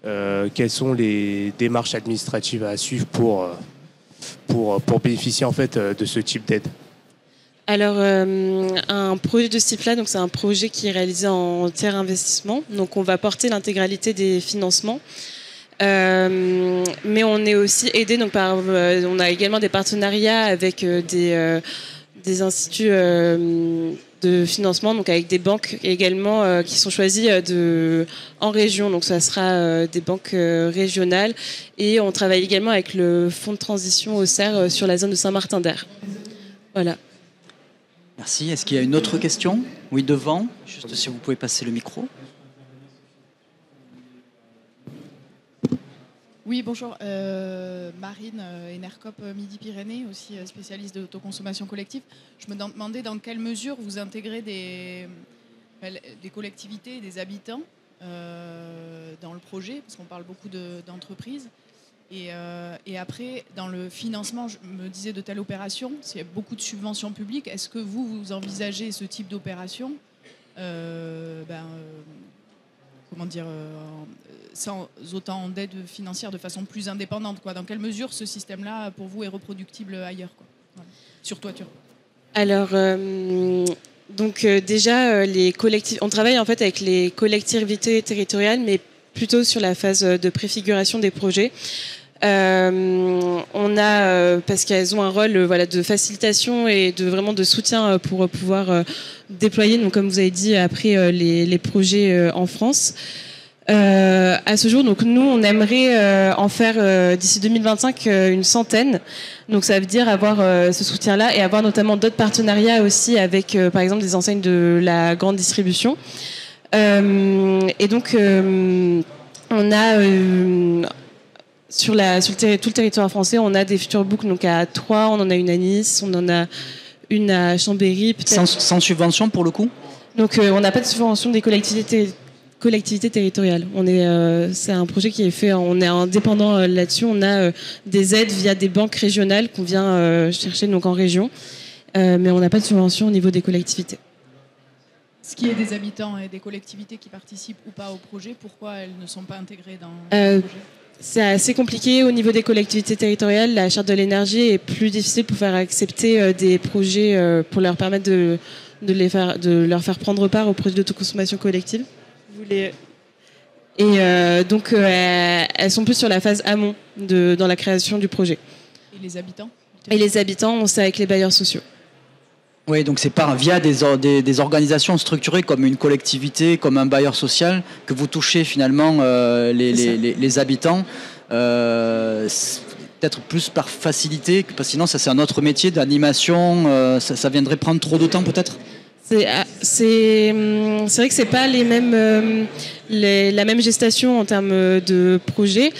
quelles sont les démarches administratives à suivre pour bénéficier en fait de ce type d'aide? Alors, un projet de ce type-là, donc c'est un projet qui est réalisé en tiers investissement. Donc, on va porter l'intégralité des financements. Mais on est aussi aidé donc on a également des partenariats avec des instituts de financement, donc avec des banques également qui sont choisies en région. Donc, ça sera des banques régionales. Et on travaille également avec le fonds de transition Auxerre sur la zone de Saint-Martin-d'Hers. Voilà. Merci. Est-ce qu'il y a une autre question? Oui, devant. Juste si vous pouvez passer le micro. Oui, bonjour. Marine, Enercop Midi-Pyrénées, aussi spécialiste de l'autoconsommation collective. Je me demandais dans quelle mesure vous intégrez des collectivités, des habitants dans le projet, parce qu'on parle beaucoup d'entreprises. Et après, dans le financement, je me disais de telle opération, s'il y a beaucoup de subventions publiques, est-ce que vous envisagez ce type d'opération sans autant d'aide financière de façon plus indépendante, quoi? Dans quelle mesure ce système-là, pour vous, est reproductible ailleurs, quoi? Voilà. Sur toiture. Alors, déjà, on travaille en fait avec les collectivités territoriales, mais plutôt sur la phase de préfiguration des projets. On a, parce qu'elles ont un rôle de facilitation et de soutien pour pouvoir déployer, donc, comme vous avez dit, après les projets en France. À ce jour, donc nous, on aimerait en faire d'ici 2025 une centaine. Donc ça veut dire avoir ce soutien-là et avoir notamment d'autres partenariats aussi avec, par exemple, des enseignes de la grande distribution. Et donc, on a tout le territoire français, on a des Futurebooks donc à Troyes, on en a une à Nice, on en a une à Chambéry, peut-être. Sans subvention pour le coup? Donc on n'a pas de subvention des collectivités territoriales. C'est un projet qui est fait, on est indépendant là-dessus. On a des aides via des banques régionales qu'on vient chercher donc en région, mais on n'a pas de subvention au niveau des collectivités. Ce qui est des habitants et des collectivités qui participent ou pas au projet, pourquoi elles ne sont pas intégrées dans le projet? C'est assez compliqué au niveau des collectivités territoriales. La charte de l'énergie est plus difficile pour faire accepter des projets pour leur permettre de leur faire prendre part au projet d'autoconsommation collective. Donc elles sont plus sur la phase amont dans la création du projet. Et les habitants? Et les habitants, on sait avec les bailleurs sociaux. Oui, donc c'est via des organisations structurées comme une collectivité, comme un bailleur social, que vous touchez finalement les habitants. peut-être plus par facilité, parce que sinon ça c'est un autre métier d'animation, ça viendrait prendre trop de temps peut-être. C'est vrai que c'est pas les mêmes, la même gestation en termes de projet,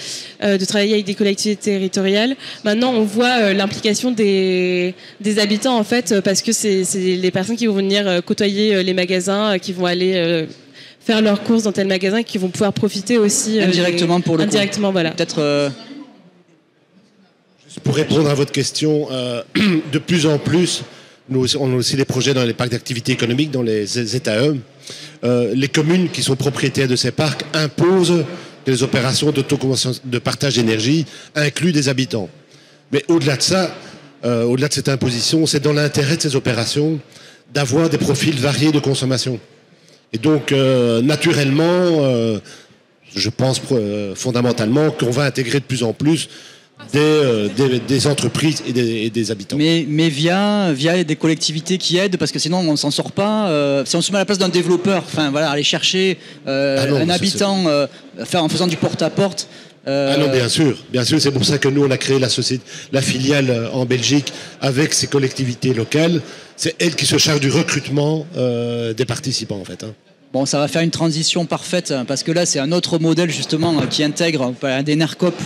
de travailler avec des collectivités territoriales. Maintenant, on voit l'implication des habitants en fait, parce que c'est les personnes qui vont venir côtoyer les magasins, qui vont aller faire leurs courses dans tel magasin, qui vont pouvoir profiter aussi indirectement pour le indirectement, coup. voilà. Peut-être. Pour répondre à votre question, de plus en plus. On a aussi des projets dans les parcs d'activité économique, dans les ZAE. Les communes qui sont propriétaires de ces parcs imposent que les opérations d'autoconsommation de partage d'énergie incluent des habitants. Mais au-delà de ça, au-delà de cette imposition, c'est dans l'intérêt de ces opérations d'avoir des profils variés de consommation. Et donc, naturellement, je pense fondamentalement qu'on va intégrer de plus en plus des entreprises et des habitants. Mais via des collectivités qui aident, parce que sinon on s'en sort pas. Si on se met à la place d'un développeur, enfin voilà, aller chercher un habitant en faisant du porte-à-porte. Ah non, bien sûr, c'est pour ça que nous on a créé la filiale en Belgique avec ces collectivités locales. C'est elles qui se chargent du recrutement des participants en fait. Bon, ça va faire une transition parfaite, parce que là c'est un autre modèle justement qui intègre des NERCOP.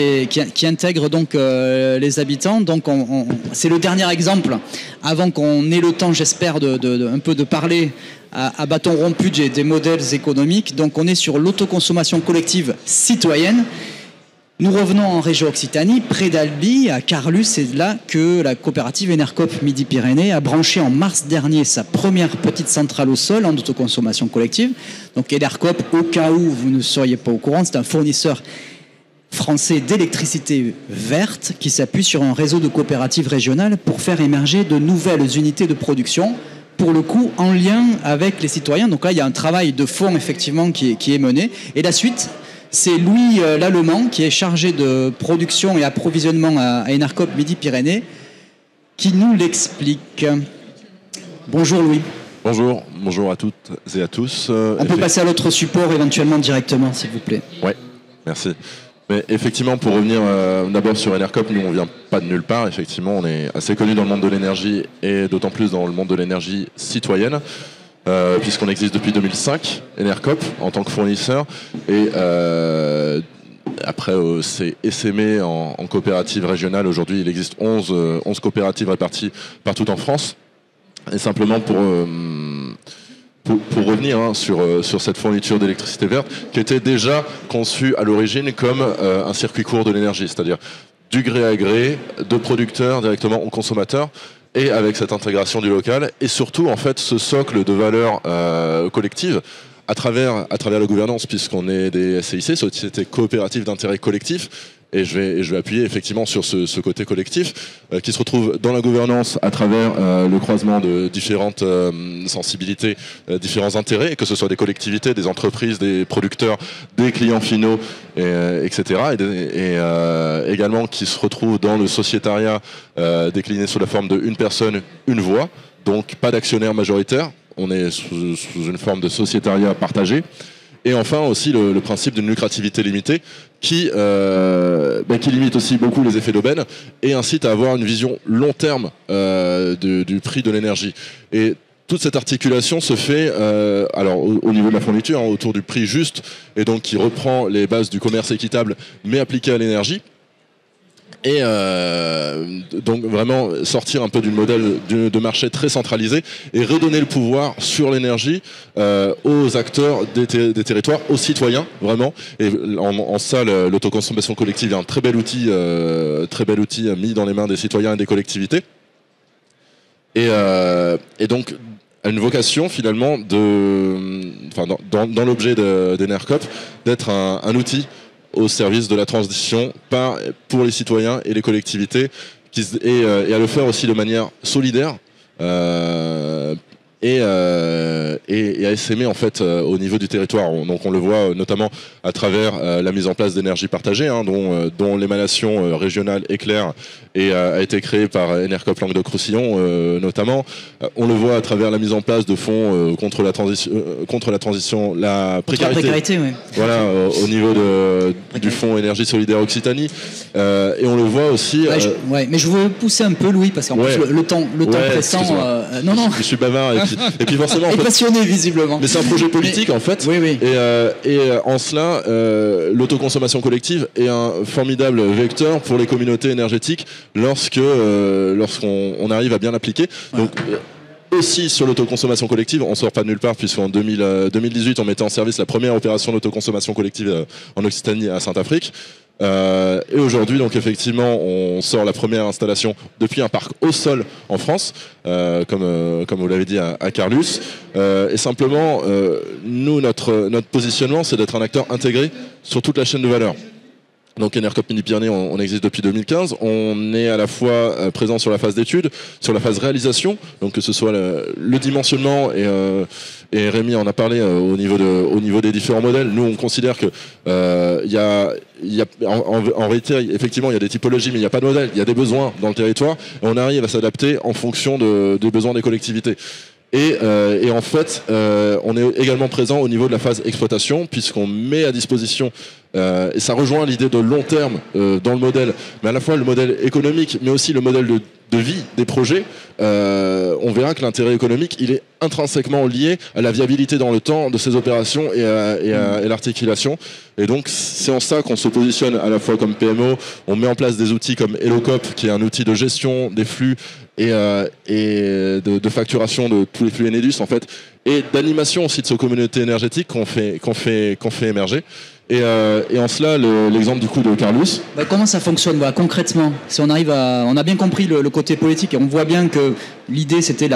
Qui intègre donc les habitants. Donc c'est le dernier exemple, avant qu'on ait le temps, j'espère, un peu de parler à bâton rompu des modèles économiques. Donc on est sur l'autoconsommation collective citoyenne. Nous revenons en région Occitanie, près d'Albi, à Carlus. C'est là que la coopérative Enercop Midi-Pyrénées a branché en mars dernier sa première petite centrale au sol en autoconsommation collective. Donc Enercop, au cas où vous ne seriez pas au courant, c'est un fournisseur français d'électricité verte qui s'appuie sur un réseau de coopératives régionales pour faire émerger de nouvelles unités de production, pour le coup en lien avec les citoyens. Donc là, il y a un travail de fond effectivement qui est mené. Et la suite, c'est Louis Lallemand, qui est chargé de production et approvisionnement à Enercop Midi-Pyrénées, qui nous l'explique. Bonjour Louis. Bonjour à toutes et à tous. On peut passer à l'autre support éventuellement directement, s'il vous plaît. Oui, merci. Mais effectivement, pour revenir d'abord sur Enercop, nous on vient pas de nulle part. Effectivement, on est assez connu dans le monde de l'énergie et d'autant plus dans le monde de l'énergie citoyenne, puisqu'on existe depuis 2005, Enercop, en tant que fournisseur. Et après, c'est essaimé en coopérative régionale. Aujourd'hui, il existe 11 coopératives réparties partout en France. Et simplement pour revenir sur cette fourniture d'électricité verte qui était déjà conçue à l'origine comme un circuit court de l'énergie, c'est-à-dire du gré à gré, de producteurs directement aux consommateurs, et avec cette intégration du local, et surtout en fait ce socle de valeurs collectives à travers la gouvernance, puisqu'on est des SCIC, sociétés coopératives d'intérêt collectif. Et je vais appuyer effectivement sur ce côté collectif qui se retrouve dans la gouvernance à travers le croisement de différentes sensibilités, différents intérêts, que ce soit des collectivités, des entreprises, des producteurs, des clients finaux, etc. Et également qui se retrouve dans le sociétariat décliné sous la forme de une personne, une voix, donc pas d'actionnaire majoritaire. On est sous une forme de sociétariat partagé. Et enfin aussi le principe d'une lucrativité limitée qui limite aussi beaucoup les effets d'aubaine et incite à avoir une vision long terme du prix de l'énergie. Et toute cette articulation se fait au niveau de la fourniture, autour du prix juste, et donc qui reprend les bases du commerce équitable mais appliqué à l'énergie. Et donc vraiment sortir un peu du modèle de marché très centralisé et redonner le pouvoir sur l'énergie aux acteurs des territoires, aux citoyens vraiment. Et en ça, l'autoconsommation collective est un très bel outil mis dans les mains des citoyens et des collectivités. Et donc a une vocation finalement dans l'objet d'Enercop d'être un outil au service de la transition pour les citoyens et les collectivités et à le faire aussi de manière solidaire et à essaimer en fait au niveau du territoire. Donc on le voit notamment à travers la mise en place d'énergie partagée, hein, dont l'émanation régionale est claire et a été créée par Enercop Languedoc-Roussillon notamment. On le voit à travers la mise en place de fonds contre la transition, la précarité, oui. Voilà, au niveau du fonds énergie solidaire Occitanie. Et on le voit aussi. Mais je veux pousser un peu Louis parce qu'en plus le temps pressant. Non. Je suis bavard et puis forcément. Et passionné visiblement. Mais c'est un projet politique en fait. Oui. Et en cela, l'autoconsommation collective est un formidable vecteur pour les communautés énergétiques lorsqu'on arrive à bien l'appliquer. Donc aussi sur l'autoconsommation collective, on ne sort pas de nulle part puisqu'en 2018 on mettait en service la première opération d'autoconsommation collective en Occitanie à Saint-Affrique. Et aujourd'hui, donc effectivement, on sort la première installation depuis un parc au sol en France, comme vous l'avez dit à Carlus. Et simplement, nous, notre positionnement, c'est d'être un acteur intégré sur toute la chaîne de valeur. Donc Enercop Midi-Pyrénées, on existe depuis 2015. On est à la fois présent sur la phase d'études, sur la phase réalisation, donc que ce soit le dimensionnement et Rémi en a parlé au niveau des différents modèles. Nous, on considère que en réalité, effectivement, il y a des typologies, mais il n'y a pas de modèle. Il y a des besoins dans le territoire et on arrive à s'adapter en fonction des besoins des collectivités. Et en fait, on est également présent au niveau de la phase exploitation, puisqu'on met à disposition, et ça rejoint l'idée de long terme dans le modèle, mais à la fois le modèle économique, mais aussi le modèle de vie des projets. On verra que l'intérêt économique, il est intrinsèquement lié à la viabilité dans le temps de ces opérations et à l'articulation. Et donc, c'est en ça qu'on se positionne à la fois comme PMO. On met en place des outils comme Elocop, qui est un outil de gestion des flux et de facturation de tous les flux Enedis en fait, et d'animation aussi de ces communautés énergétiques qu'on fait émerger. Et en cela, l'exemple du coup de Carlus. Comment ça fonctionne concrètement? Si on arrive on a bien compris le côté politique et on voit bien que l'idée c'était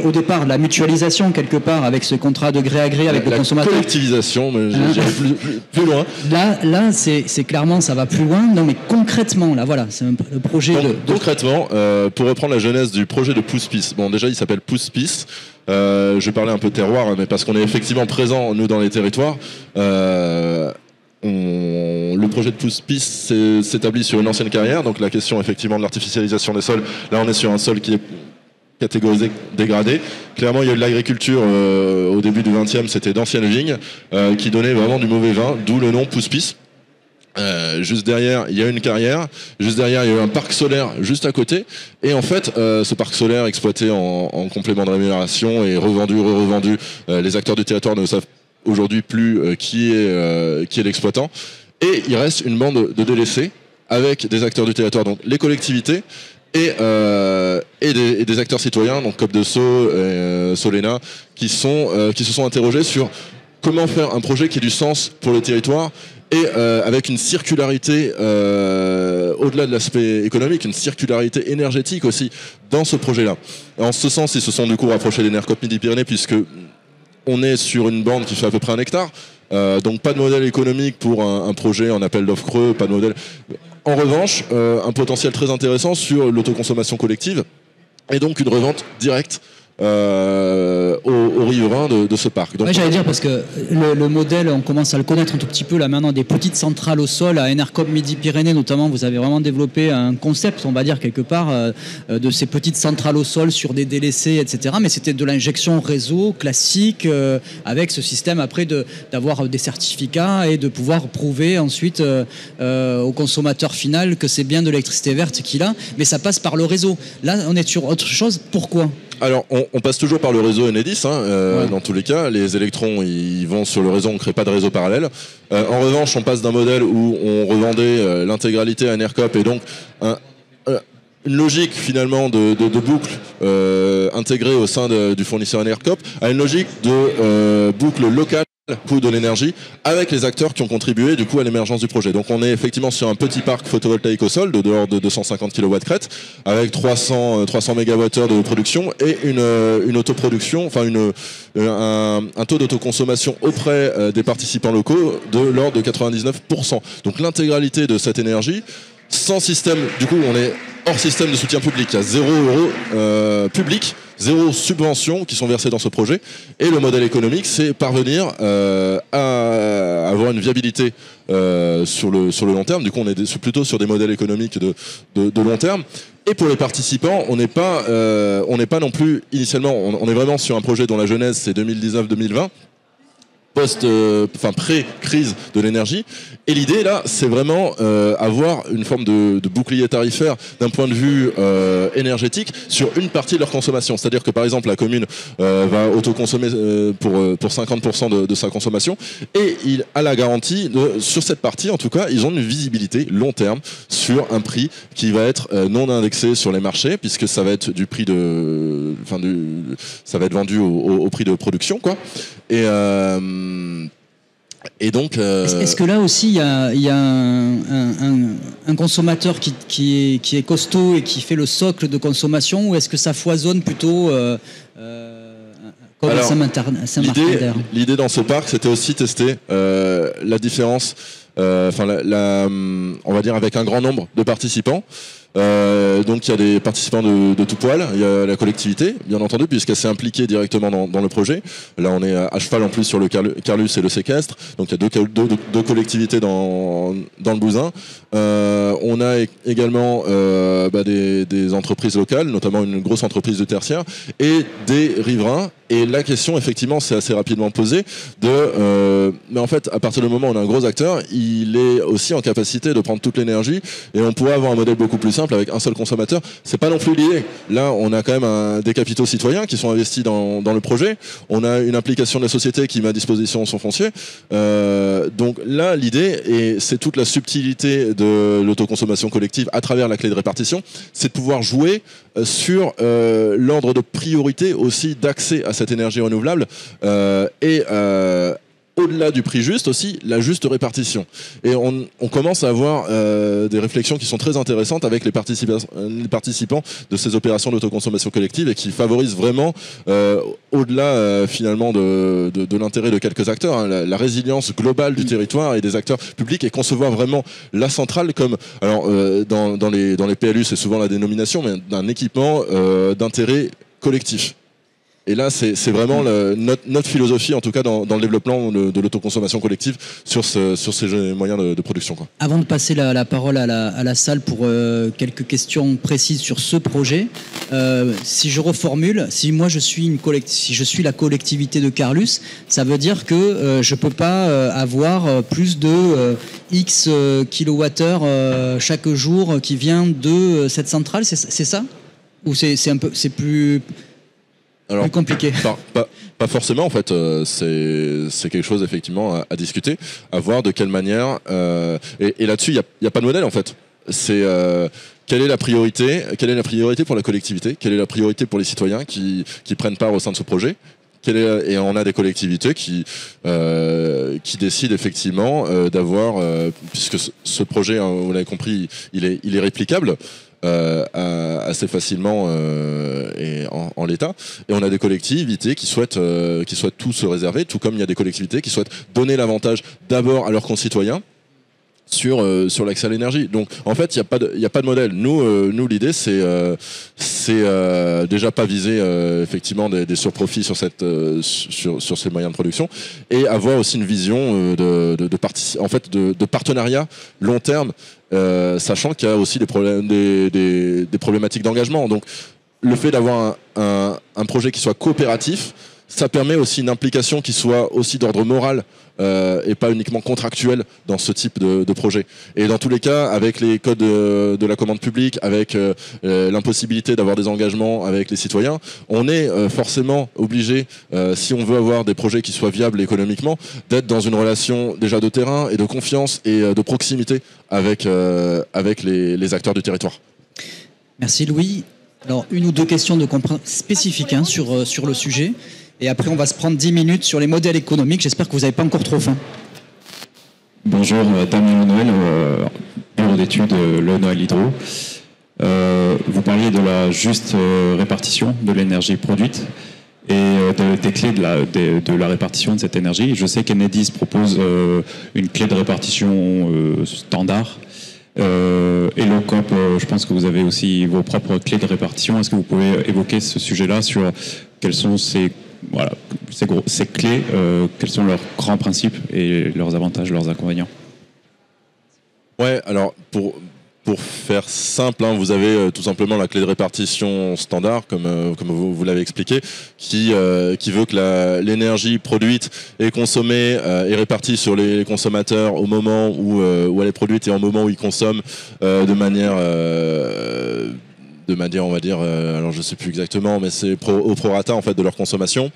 au départ la mutualisation quelque part avec ce contrat de gré à gré avec le consommateur. La collectivisation, mais j'irai plus loin. Là, c'est clairement ça va plus loin. Non, mais concrètement, là voilà, c'est le projet. Concrètement, pour reprendre la genèse du projet de Pousse-Pisse. Bon, déjà il s'appelle Pousse-Pisse. Je vais parler un peu terroir, mais parce qu'on est effectivement présent nous dans les territoires. Le projet de Pousse-Pisse s'établit sur une ancienne carrière, donc la question effectivement de l'artificialisation des sols, là on est sur un sol qui est catégorisé dégradé. Clairement il y a eu de l'agriculture au début du 20e, c'était d'anciennes vignes qui donnaient vraiment du mauvais vin, d'où le nom Pousse-Pisse. Juste derrière il y a une carrière, juste derrière il y a eu un parc solaire juste à côté, et en fait ce parc solaire exploité en complément de rémunération et revendu, les acteurs du territoire ne savent aujourd'hui plus qui est l'exploitant, et il reste une bande de délaissés avec des acteurs du territoire, donc les collectivités et des acteurs citoyens, donc Cop de Sceaux, Solena, qui se sont interrogés sur comment faire un projet qui ait du sens pour le territoire et avec une circularité au-delà de l'aspect économique, une circularité énergétique aussi dans ce projet-là. En ce sens, ils se sont du coup rapprochés d'Enercop Midi-Pyrénées, puisque on est sur une bande qui fait à peu près 1 hectare, donc pas de modèle économique pour un projet en appel d'offres creux, pas de modèle. En revanche, un potentiel très intéressant sur l'autoconsommation collective et donc une revente directe aux riverains de ce parc. Donc, j'allais dire parce que le modèle, on commence à le connaître un tout petit peu là maintenant, des petites centrales au sol à Enercop Midi-Pyrénées notamment, vous avez vraiment développé un concept, on va dire quelque part, de ces petites centrales au sol sur des délaissés, etc. Mais c'était de l'injection réseau classique avec ce système après d'avoir des certificats et de pouvoir prouver ensuite au consommateur final que c'est bien de l'électricité verte qu'il a, mais ça passe par le réseau. Là, on est sur autre chose. Pourquoi ? Alors, on passe toujours par le réseau Enedis, dans tous les cas. Les électrons, ils vont sur le réseau, on ne crée pas de réseau parallèle. En revanche, on passe d'un modèle où on revendait l'intégralité à Enercop et donc une logique finalement de boucle intégrée au sein du fournisseur Enercop à une logique de boucle locale coût de l'énergie avec les acteurs qui ont contribué du coup à l'émergence du projet. Donc on est effectivement sur un petit parc photovoltaïque au sol de dehors de 250 kW crête avec 300 MWh de production et une autoproduction, enfin un taux d'autoconsommation auprès des participants locaux de l'ordre de 99%. Donc l'intégralité de cette énergie sans système, du coup on est hors système de soutien public, il y a 0 € public, 0 subvention qui sont versées dans ce projet, et le modèle économique c'est parvenir à avoir une viabilité sur le long terme. Du coup on est plutôt sur des modèles économiques de long terme. Et pour les participants, on n'est pas non plus initialement, on est vraiment sur un projet dont la genèse c'est 2019-2020, pré-crise de l'énergie. Et l'idée là, c'est vraiment avoir une forme de bouclier tarifaire d'un point de vue énergétique sur une partie de leur consommation. C'est-à-dire que par exemple la commune va autoconsommer pour 50% de sa consommation, et il a la garantie sur cette partie, en tout cas, ils ont une visibilité long terme sur un prix qui va être non indexé sur les marchés, puisque ça va être du prix ça va être vendu au prix de production, quoi. Et donc, est-ce que là aussi il y a un consommateur qui est costaud et qui fait le socle de consommation, ou est-ce que ça foisonne plutôt comme à Saint-Martin? L'idée dans ce parc, c'était aussi tester la différence, on va dire avec un grand nombre de participants. Donc il y a des participants de tout poil, il y a la collectivité bien entendu puisqu'elle s'est impliquée directement dans le projet. Là on est à cheval en plus sur le Carlus et le séquestre, donc il y a deux collectivités dans le Bousin. On a également des entreprises locales, notamment une grosse entreprise de tertiaire, et des riverains. Et la question effectivement s'est assez rapidement posée mais en fait à partir du moment où on a un gros acteur, il est aussi en capacité de prendre toute l'énergie, et on pourrait avoir un modèle beaucoup plus simple avec un seul consommateur. C'est pas non plus lié. Là on a quand même des capitaux citoyens qui sont investis dans le projet, on a une implication de la société qui met à disposition son foncier, donc là l'idée, et c'est toute la subtilité de l'autoconsommation collective à travers la clé de répartition, c'est de pouvoir jouer sur l'ordre de priorité aussi d'accès à cette énergie renouvelable, et au-delà du prix juste aussi, la juste répartition. Et on commence à avoir des réflexions qui sont très intéressantes avec les participants de ces opérations d'autoconsommation collective, et qui favorisent vraiment, au-delà finalement de l'intérêt de quelques acteurs, hein, la résilience globale du territoire et des acteurs publics, et concevoir vraiment la centrale comme, alors dans les PLU c'est souvent la dénomination, mais d'un équipement d'intérêt collectif. Et là, c'est vraiment notre philosophie, en tout cas dans le développement de l'autoconsommation collective sur ces moyens de production, quoi. Avant de passer la parole à la salle pour quelques questions précises sur ce projet, si je reformule, si je suis la collectivité de Carlus, ça veut dire que je peux pas avoir plus de X kilowattheures chaque jour qui vient de cette centrale, c'est ça? Ou c'est plus... Alors, plus compliqué. Pas forcément, en fait. C'est quelque chose effectivement à discuter, à voir de quelle manière. Et là-dessus, il n'y a pas de modèle, en fait. C'est quelle est la priorité pour la collectivité, quelle est la priorité pour les citoyens qui prennent part au sein de ce projet. Et on a des collectivités qui décident effectivement d'avoir, puisque ce projet, hein, vous l'avez compris, il est réplicable. Assez facilement et en l'état, et on a des collectivités qui souhaitent tout se réserver, tout comme il y a des collectivités qui souhaitent donner l'avantage d'abord à leurs concitoyens sur l'accès à l'énergie. Donc en fait il n'y a pas de modèle. Nous l'idée c'est déjà pas viser effectivement des surprofits sur ces moyens de production, et avoir aussi une vision de partenariat long terme, sachant qu'il y a aussi des problématiques d'engagement. Donc le fait d'avoir un projet qui soit coopératif, ça permet aussi une implication qui soit aussi d'ordre moral et pas uniquement contractuel dans ce type de projet. Et dans tous les cas, avec les codes de la commande publique, avec l'impossibilité d'avoir des engagements avec les citoyens, on est forcément obligé, si on veut avoir des projets qui soient viables économiquement, d'être dans une relation déjà de terrain et de confiance et de proximité avec les acteurs du territoire. Merci Louis. Alors une ou deux questions de compréhension spécifiques sur le sujet. Et après, on va se prendre 10 minutes sur les modèles économiques. J'espère que vous n'avez pas encore trop faim. Bonjour, Damien Lenoël, bureau d'études Lenoël Hydro. Vous parliez de la juste répartition de l'énergie produite et des clés de la répartition de cette énergie. Je sais qu'Enedis propose une clé de répartition standard. Elocop, je pense que vous avez aussi vos propres clés de répartition. Est-ce que vous pouvez évoquer ce sujet-là sur quelles sont ces clés, quels sont leurs grands principes et leurs avantages, leurs inconvénients? Ouais, alors pour faire simple, hein, vous avez tout simplement la clé de répartition standard, comme vous l'avez expliqué, qui veut que l'énergie produite et consommée est répartie sur les consommateurs au moment où elle est produite et au moment où ils consomment de manière, on va dire, alors je sais plus exactement, mais c'est au prorata en fait de leur consommation.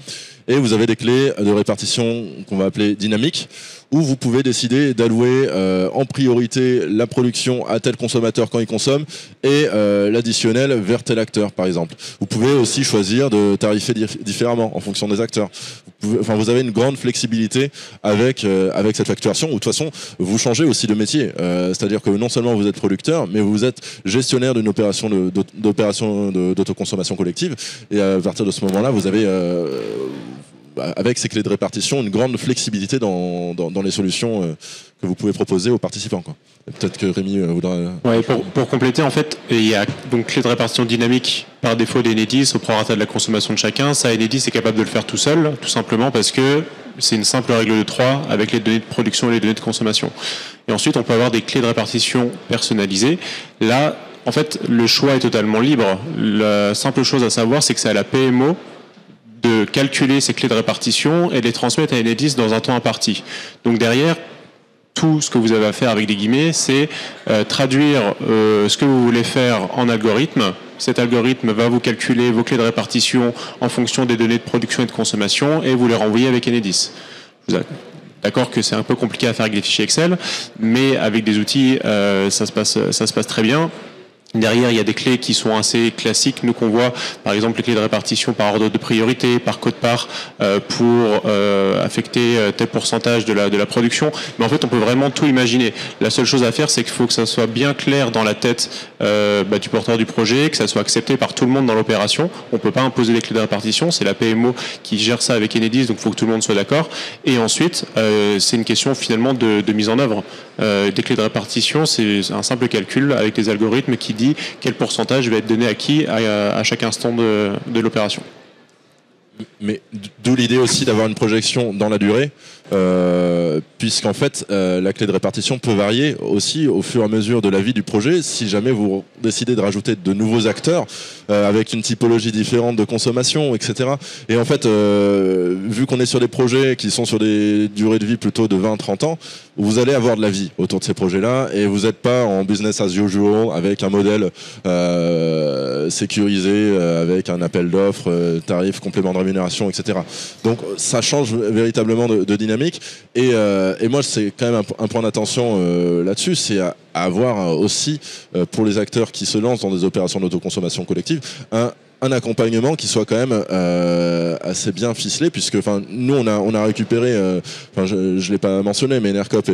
Et vous avez des clés de répartition qu'on va appeler dynamiques, où vous pouvez décider d'allouer en priorité la production à tel consommateur quand il consomme et l'additionnel vers tel acteur, par exemple. Vous pouvez aussi choisir de tarifer différemment en fonction des acteurs. Vous avez une grande flexibilité avec cette facturation, où de toute façon, vous changez aussi de métier. C'est-à-dire que non seulement vous êtes producteur, mais vous êtes gestionnaire d'une opération d'autoconsommation collective. Et à partir de ce moment-là, vous avez avec ces clés de répartition, une grande flexibilité dans les solutions que vous pouvez proposer aux participants, quoi. Peut-être que Rémi voudra... Ouais, pour compléter, en fait, il y a donc clé de répartition dynamique par défaut d'Enedis au prorata de la consommation de chacun. Ça, Enedis est capable de le faire tout seul, tout simplement parce que c'est une simple règle de 3 avec les données de production et les données de consommation. Et ensuite, on peut avoir des clés de répartition personnalisées. Là, en fait, le choix est totalement libre. La simple chose à savoir, c'est que c'est à la PMO de calculer ces clés de répartition et de les transmettre à Enedis dans un temps imparti. Donc derrière, tout ce que vous avez à faire avec des guillemets, c'est traduire ce que vous voulez faire en algorithme. Cet algorithme va vous calculer vos clés de répartition en fonction des données de production et de consommation et vous les renvoyer avec Enedis. D'accord que c'est un peu compliqué à faire avec des fichiers Excel, mais avec des outils, ça se passe très bien. Derrière, il y a des clés qui sont assez classiques, nous qu'on voit, par exemple les clés de répartition par ordre de priorité, par code-part, pour affecter tel pourcentage de la production. Mais en fait, on peut vraiment tout imaginer. La seule chose à faire, c'est qu'il faut que ça soit bien clair dans la tête du porteur du projet, que ça soit accepté par tout le monde dans l'opération. On ne peut pas imposer les clés de répartition, c'est la PMO qui gère ça avec Enedis, donc il faut que tout le monde soit d'accord. Et ensuite, c'est une question finalement de mise en œuvre. Des clés de répartition, c'est un simple calcul avec des algorithmes qui dit quel pourcentage va être donné à qui à chaque instant de l'opération. Mais d'où l'idée aussi d'avoir une projection dans la durée, puisqu'en fait la clé de répartition peut varier aussi au fur et à mesure de la vie du projet. Si jamais vous décidez de rajouter de nouveaux acteurs avec une typologie différente de consommation, etc. Et en fait, vu qu'on est sur des projets qui sont sur des durées de vie plutôt de 20-30 ans, vous allez avoir de la vie autour de ces projets-là et vous n'êtes pas en business as usual avec un modèle sécurisé, avec un appel d'offres, tarif, complément de rémunération, etc. Donc ça change véritablement de dynamique et moi c'est quand même un point d'attention là-dessus, c'est à avoir aussi pour les acteurs qui se lancent dans des opérations d'autoconsommation collective un accompagnement qui soit quand même assez bien ficelé, puisque nous on a récupéré, je l'ai pas mentionné, mais Enercop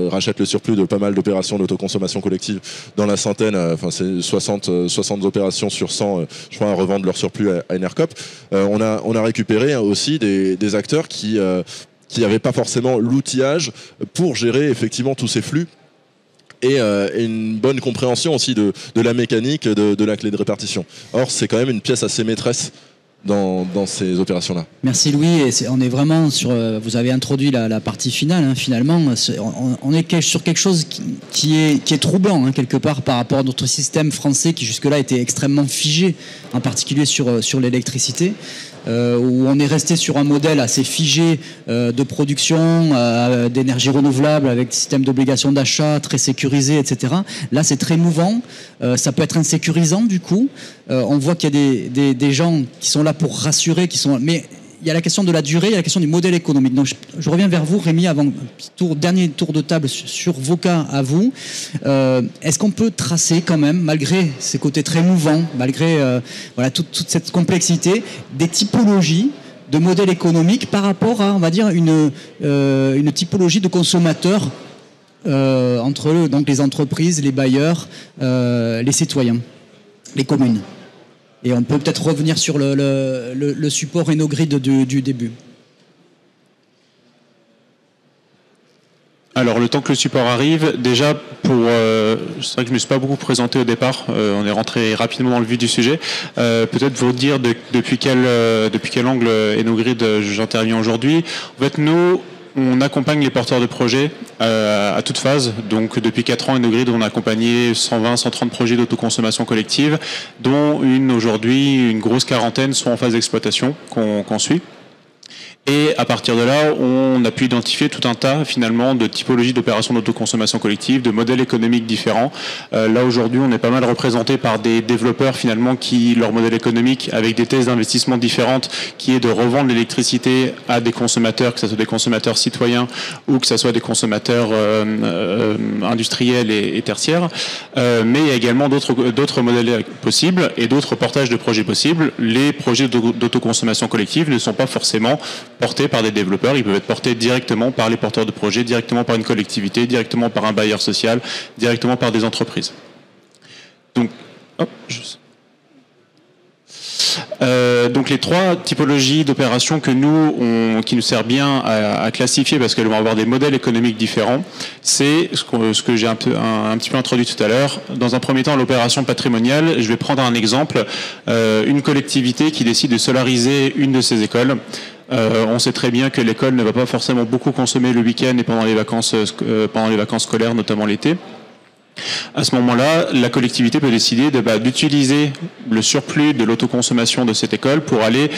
rachète le surplus de pas mal d'opérations d'autoconsommation collective dans la centaine, c'est 60 opérations sur 100, je crois, à revendre leur surplus à Enercop. On a récupéré aussi des acteurs qui n'avaient pas forcément l'outillage pour gérer effectivement tous ces flux. Et une bonne compréhension aussi de la mécanique de la clé de répartition. Or, c'est quand même une pièce assez maîtresse dans ces opérations-là. Merci Louis. Et on est vraiment sur. Vous avez introduit la partie finale. Hein, finalement, on est sur quelque chose qui est troublant hein, quelque part par rapport à notre système français qui jusque-là était extrêmement figé, en particulier sur l'électricité. Où on est resté sur un modèle assez figé de production, d'énergie renouvelable avec des systèmes d'obligation d'achat très sécurisés, etc. Là, c'est très mouvant. Ça peut être insécurisant du coup. On voit qu'il y a des gens qui sont là pour rassurer, mais il y a la question de la durée, il y a la question du modèle économique. Donc je reviens vers vous, Rémi, avant dernier tour de table sur vos cas à vous. Est-ce qu'on peut tracer quand même, malgré ces côtés très mouvants, malgré toute cette complexité, des typologies de modèles économiques par rapport à, on va dire, une typologie de consommateurs entre donc les entreprises, les bailleurs, les citoyens, les communes? Et on peut peut-être revenir sur le support EnoGrid du début. Alors, le temps que le support arrive, déjà, c'est vrai que je ne me suis pas beaucoup présenté au départ, on est rentré rapidement dans le vif du sujet. Peut-être vous dire depuis quel angle EnoGrid j'interviens aujourd'hui. En fait, nous, on accompagne les porteurs de projets à toute phase. Donc, depuis 4 ans, EnoGrid, on a accompagné 120, 130 projets d'autoconsommation collective, dont aujourd'hui, une grosse quarantaine sont en phase d'exploitation qu'on suit. Et à partir de là, on a pu identifier tout un tas finalement de typologies d'opérations d'autoconsommation collective, de modèles économiques différents. Là aujourd'hui, on est pas mal représenté par des développeurs finalement qui leur modèle économique avec des thèses d'investissement différentes, qui est de revendre l'électricité à des consommateurs, que ce soit des consommateurs citoyens ou que ce soit des consommateurs industriels et tertiaires. Mais il y a également d'autres modèles possibles et d'autres portages de projets possibles. Les projets d'autoconsommation collective ne sont pas forcément portés par des développeurs, ils peuvent être portés directement par les porteurs de projets, directement par une collectivité, directement par un bailleur social, directement par des entreprises. Donc, donc les 3 typologies d'opérations qui nous servent bien à classifier parce qu'elles vont avoir des modèles économiques différents, c'est ce que j'ai un petit peu introduit tout à l'heure. Dans un premier temps, l'opération patrimoniale, je vais prendre un exemple, une collectivité qui décide de solariser une de ses écoles. On sait très bien que l'école ne va pas forcément beaucoup consommer le week-end et pendant les vacances scolaires, notamment l'été. À ce moment-là, la collectivité peut décider d'utiliser le surplus de l'autoconsommation de cette école pour aller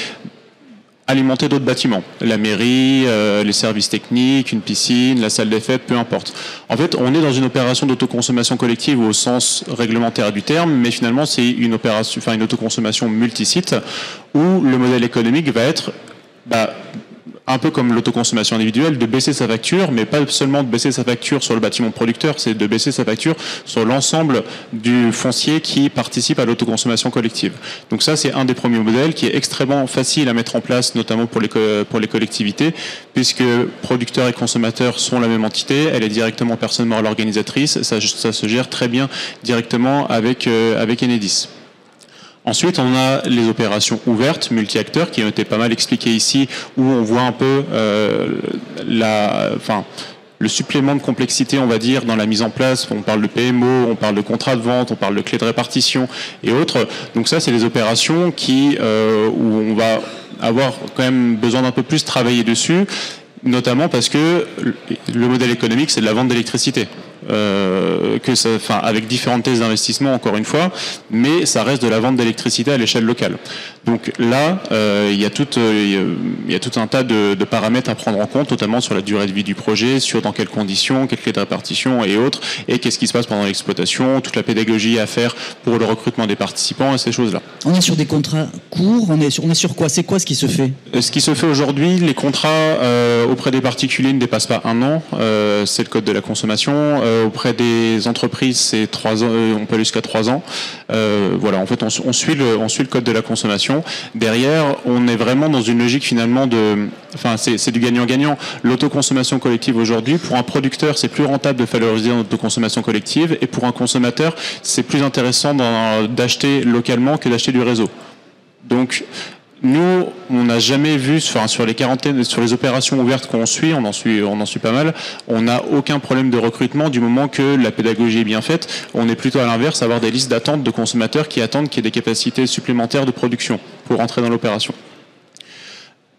alimenter d'autres bâtiments. La mairie, les services techniques, une piscine, la salle des fêtes, peu importe. En fait, on est dans une opération d'autoconsommation collective au sens réglementaire du terme, mais finalement, c'est une autoconsommation multisite où le modèle économique va être un peu comme l'autoconsommation individuelle, de baisser sa facture, mais pas seulement de baisser sa facture sur le bâtiment producteur, c'est de baisser sa facture sur l'ensemble du foncier qui participe à l'autoconsommation collective. Donc ça, c'est un des premiers modèles qui est extrêmement facile à mettre en place, notamment pour les collectivités, puisque producteurs et consommateurs sont la même entité, elle est directement personne morale organisatrice, ça se gère très bien directement avec Enedis. Ensuite, on a les opérations ouvertes, multi-acteurs, qui ont été pas mal expliquées ici, où on voit un peu le supplément de complexité, on va dire, dans la mise en place. On parle de PMO, on parle de contrat de vente, on parle de clé de répartition et autres. Donc ça, c'est des opérations où on va avoir quand même besoin d'un peu plus travailler dessus, notamment parce que le modèle économique, c'est de la vente d'électricité. Avec différentes thèses d'investissement, encore une fois, mais ça reste de la vente d'électricité à l'échelle locale. Donc là, il y a tout un tas de paramètres à prendre en compte, notamment sur la durée de vie du projet, sur dans quelles conditions, quelles clés de répartition et autres, et qu'est-ce qui se passe pendant l'exploitation, toute la pédagogie à faire pour le recrutement des participants et ces choses-là. On est sur des contrats courts, on est sur quoi? C'est quoi ce qui se fait? Ce qui se fait aujourd'hui, les contrats auprès des particuliers ne dépassent pas 1 an, c'est le code de la consommation. Auprès des entreprises, c'est 3 ans, on peut aller jusqu'à 3 ans. Voilà, en fait, on suit le code de la consommation. Derrière, on est vraiment dans une logique finalement c'est du gagnant-gagnant. L'autoconsommation collective aujourd'hui, pour un producteur, c'est plus rentable de valoriser l'autoconsommation collective, et pour un consommateur, c'est plus intéressant d'acheter localement que d'acheter du réseau. Donc, nous, on n'a jamais vu, sur les opérations ouvertes qu'on suit, on en suit pas mal, on n'a aucun problème de recrutement du moment que la pédagogie est bien faite. On est plutôt à l'inverse, avoir des listes d'attente de consommateurs qui attendent qu'il y ait des capacités supplémentaires de production pour entrer dans l'opération.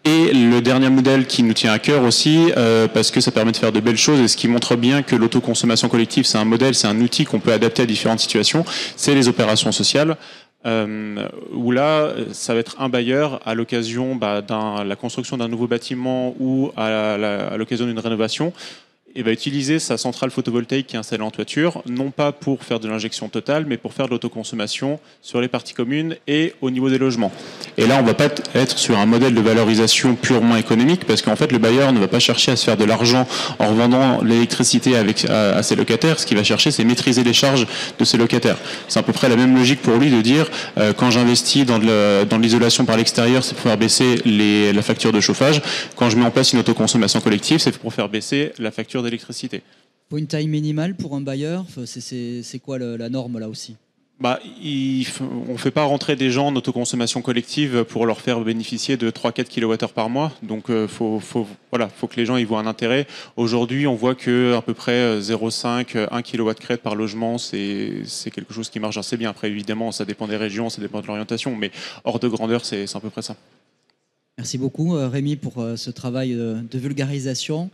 Et le dernier modèle qui nous tient à cœur aussi, parce que ça permet de faire de belles choses et ce qui montre bien que l'autoconsommation collective, c'est un modèle, c'est un outil qu'on peut adapter à différentes situations, c'est les opérations sociales. Où là, ça va être un bailleur à l'occasion de la construction d'un nouveau bâtiment ou à l'occasion d'une rénovation, et va utiliser sa centrale photovoltaïque qui est installée en toiture, non pas pour faire de l'injection totale, mais pour faire de l'autoconsommation sur les parties communes et au niveau des logements. Et là, on ne va pas être sur un modèle de valorisation purement économique, parce qu'en fait, le bailleur ne va pas chercher à se faire de l'argent en revendant l'électricité à ses locataires. Ce qu'il va chercher, c'est maîtriser les charges de ses locataires. C'est à peu près la même logique pour lui de dire, quand j'investis dans l'isolation par l'extérieur, c'est pour faire baisser la facture de chauffage. Quand je mets en place une autoconsommation collective, c'est pour faire baisser la facture d'électricité. Faut une taille minimale pour un bailleur, c'est quoi la norme là aussi? On ne fait pas rentrer des gens en autoconsommation collective pour leur faire bénéficier de 3-4 kWh par mois. Donc, faut que les gens y voient un intérêt. Aujourd'hui, on voit qu'à peu près 0,5, 1 kWh par logement, c'est quelque chose qui marche assez bien. Après, évidemment, ça dépend des régions, ça dépend de l'orientation, mais hors de grandeur, c'est à peu près ça. Merci beaucoup, Rémi, pour ce travail de vulgarisation.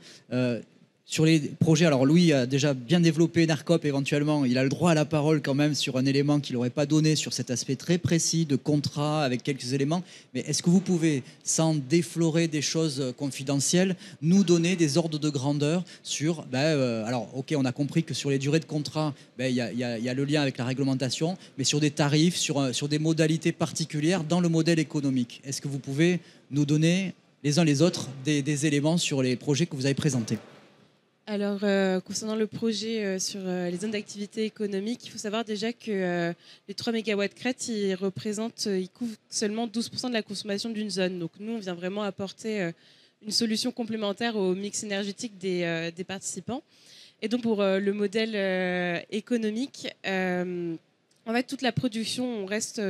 Sur les projets, alors Louis a déjà bien développé NERCOP éventuellement, il a le droit à la parole quand même sur un élément qu'il n'aurait pas donné sur cet aspect très précis de contrat avec quelques éléments. Mais est-ce que vous pouvez, sans déflorer des choses confidentielles, nous donner des ordres de grandeur sur... alors ok, on a compris que sur les durées de contrat, il y a le lien avec la réglementation, mais sur des tarifs, sur des modalités particulières dans le modèle économique. Est-ce que vous pouvez nous donner les uns les autres des éléments sur les projets que vous avez présentés ? Alors, concernant le projet sur les zones d'activité économique, il faut savoir déjà que les 3 MW crête, ils couvrent seulement 12% de la consommation d'une zone. Donc nous, on vient vraiment apporter une solution complémentaire au mix énergétique des participants. Et donc pour le modèle économique, en fait, toute la production, on reste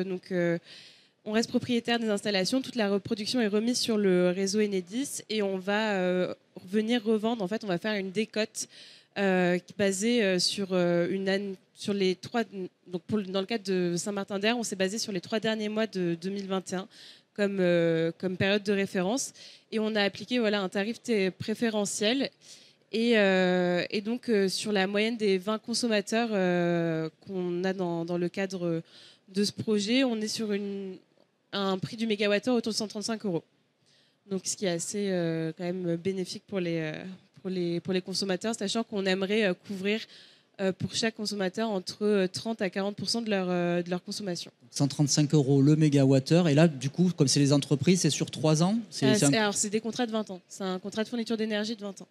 propriétaire des installations, toute la reproduction est remise sur le réseau Enedis et on va venir revendre. En fait, on va faire une décote basée sur les 3. Donc dans le cadre de Saint-Martin-d'Hères, on s'est basé sur les 3 derniers mois de 2021 comme période de référence et on a appliqué un tarif préférentiel. Et donc sur la moyenne des 20 consommateurs qu'on a dans le cadre de ce projet, on est sur un prix du mégawattheure autour de 135 €. Donc, ce qui est assez quand même bénéfique pour les consommateurs, sachant qu'on aimerait couvrir pour chaque consommateur entre 30 à 40% de leur consommation. 135 € le mégawattheure. Et là, du coup, comme c'est les entreprises, c'est sur 3 ans Alors, c'est des contrats de 20 ans. C'est un contrat de fourniture d'énergie de 20 ans.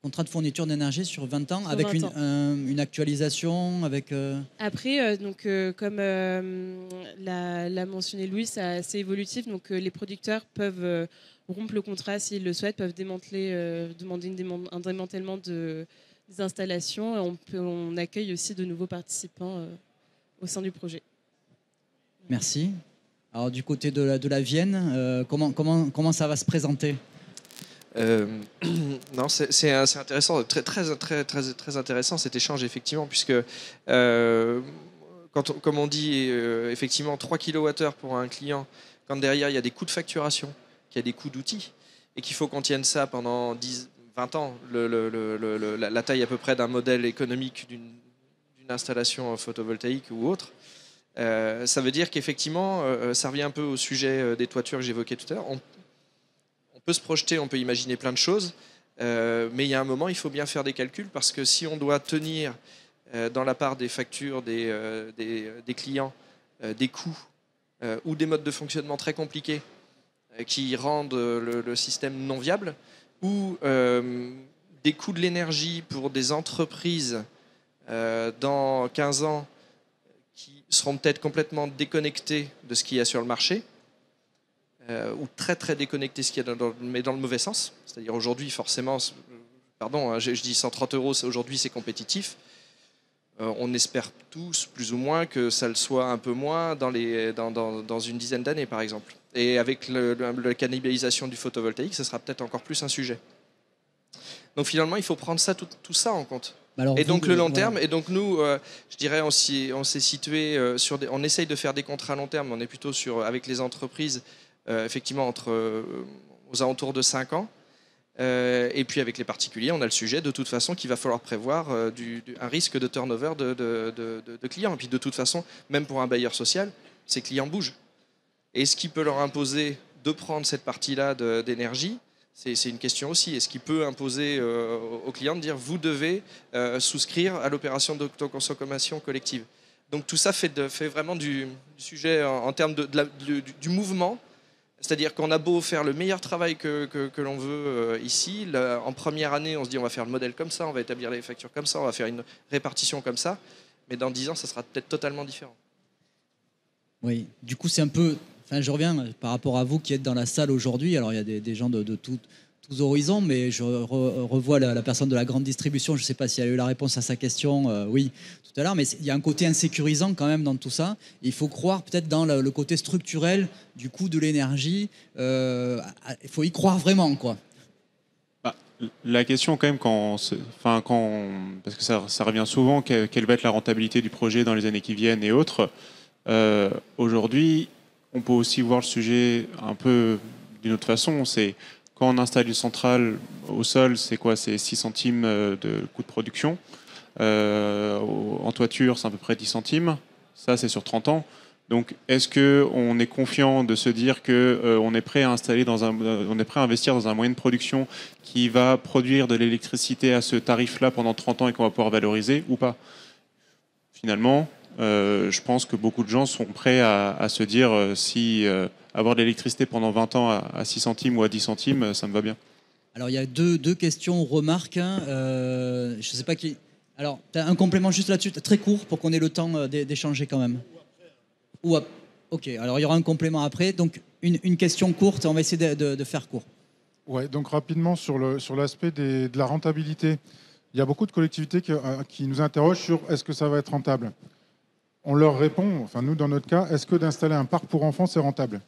Contrat de fourniture d'énergie sur 20 ans, avec une actualisation, avec... Après, comme l'a mentionné Louis, c'est assez évolutif. Donc, les producteurs peuvent rompre le contrat s'ils le souhaitent, peuvent demander un démantèlement des installations. Et on accueille aussi de nouveaux participants au sein du projet. Merci. Alors, du côté de la Vienne, comment ça va se présenter ? Non, c'est intéressant, très intéressant cet échange effectivement, puisque comme on dit effectivement 3 kWh pour un client, quand derrière il y a des coûts de facturation, qu'il y a des coûts d'outils, et qu'il faut qu'on tienne ça pendant 10-20 ans, la taille à peu près d'un modèle économique d'une installation photovoltaïque ou autre, ça veut dire qu'effectivement, ça revient un peu au sujet des toitures que j'évoquais tout à l'heure. On peut se projeter, on peut imaginer plein de choses, mais il y a un moment, il faut bien faire des calculs, parce que si on doit tenir dans la part des factures des clients des coûts ou des modes de fonctionnement très compliqués qui rendent le système non viable, ou des coûts de l'énergie pour des entreprises dans 15 ans qui seront peut-être complètement déconnectées de ce qu'il y a sur le marché, ou très très déconnecté, ce qu'il y a mais dans le mauvais sens. C'est-à-dire aujourd'hui, forcément, pardon, je dis 130 €, aujourd'hui c'est compétitif. On espère tous, plus ou moins, que ça le soit un peu moins dans une dizaine d'années, par exemple. Et avec la cannibalisation du photovoltaïque, ce sera peut-être encore plus un sujet. Donc finalement, il faut prendre tout ça en compte. Alors, et donc le long terme, et donc nous, je dirais, on s'est situé on essaye de faire des contrats à long terme, on est plutôt avec les entreprises, effectivement aux alentours de 5 ans. Et puis avec les particuliers, on a le sujet de toute façon qu'il va falloir prévoir un risque de turnover de clients. Et puis de toute façon, même pour un bailleur social, ces clients bougent. Et est-ce qu'il peut leur imposer de prendre cette partie-là d'énergie ? C'est une question aussi. Est-ce qu'il peut imposer aux clients de dire vous devez souscrire à l'opération d'autoconsommation collective ? Donc tout ça fait vraiment du sujet en termes du mouvement. C'est-à-dire qu'on a beau faire le meilleur travail que l'on veut ici, en première année, on se dit on va faire le modèle comme ça, on va établir les factures comme ça, on va faire une répartition comme ça, mais dans 10 ans, ça sera peut-être totalement différent. Oui, du coup, c'est un peu... Enfin, je reviens par rapport à vous qui êtes dans la salle aujourd'hui. Alors, il y a des gens de tous horizons, mais je revois la personne de la grande distribution. Je ne sais pas si elle a eu la réponse à sa question, oui, tout à l'heure, mais il y a un côté insécurisant quand même dans tout ça. Il faut croire peut-être dans le côté structurel du coût de l'énergie. Il faut y croire vraiment, quoi. La question quand même, parce que ça revient souvent, quelle va être la rentabilité du projet dans les années qui viennent et autres. Aujourd'hui, on peut aussi voir le sujet un peu d'une autre façon. C'est quand on installe une centrale au sol, c'est quoi? C'est 6 centimes de coût de production. En toiture, c'est à peu près 10 centimes. Ça, c'est sur 30 ans. Donc, est-ce qu'on est confiant de se dire qu'on est prêt à on est prêt à investir dans un moyen de production qui va produire de l'électricité à ce tarif-là pendant 30 ans et qu'on va pouvoir valoriser ou pas? Finalement, je pense que beaucoup de gens sont prêts à se dire si avoir de l'électricité pendant 20 ans à 6 centimes ou à 10 centimes, ça me va bien. Alors, il y a deux questions, remarques. Je ne sais pas qui... Alors, tu as un complément juste là-dessus, très court, pour qu'on ait le temps d'échanger quand même. Ok, alors il y aura un complément après. Donc, une question courte, on va essayer de faire court. Ouais, donc rapidement sur l'aspect de la rentabilité. Il y a beaucoup de collectivités qui nous interrogent sur est-ce que ça va être rentable. On leur répond, enfin nous dans notre cas, est-ce que d'installer un parc pour enfants c'est rentable?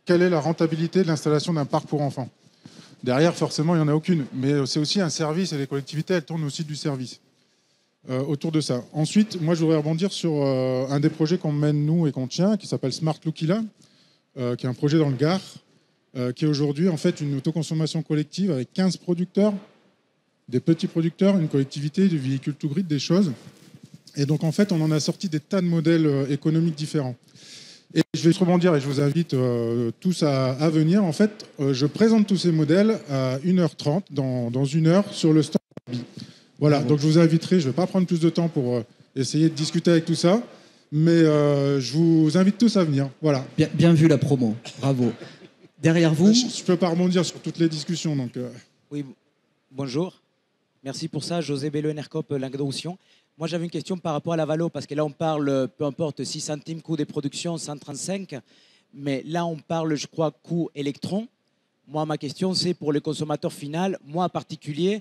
Quelle est la rentabilité de l'installation d'un parc pour enfants? Derrière, forcément, il n'y en a aucune. Mais c'est aussi un service et les collectivités, elles tournent aussi du service. Autour de ça. Ensuite, moi, je voudrais rebondir sur un des projets qu'on mène, nous, et qu'on tient, qui s'appelle Smart Loukila, qui est un projet dans le Gard, qui est aujourd'hui, en fait, une autoconsommation collective avec 15 producteurs, des petits producteurs, une collectivité, du véhicule tout grid, des choses. Et donc, en fait, on en a sorti des tas de modèles économiques différents. Et je vais rebondir et je vous invite tous à venir. En fait, je présente tous ces modèles à 1h30, dans une heure, sur le stand. Voilà, donc je vous inviterai, je ne vais pas prendre plus de temps pour essayer de discuter avec tout ça, mais je vous invite tous à venir. Voilà. Bien vu la promo, bravo. Derrière vous... Je ne peux pas rebondir sur toutes les discussions. Donc, Oui, bonjour. Merci pour ça, José Bello, Enercop, Languedoc-Roussillon. Moi, j'avais une question par rapport à la valo, parce que là, on parle, peu importe, 6 centimes coût des productions, 135, mais là, on parle, je crois, coût électron. Moi, ma question, c'est pour le consommateur final, moi en particulier,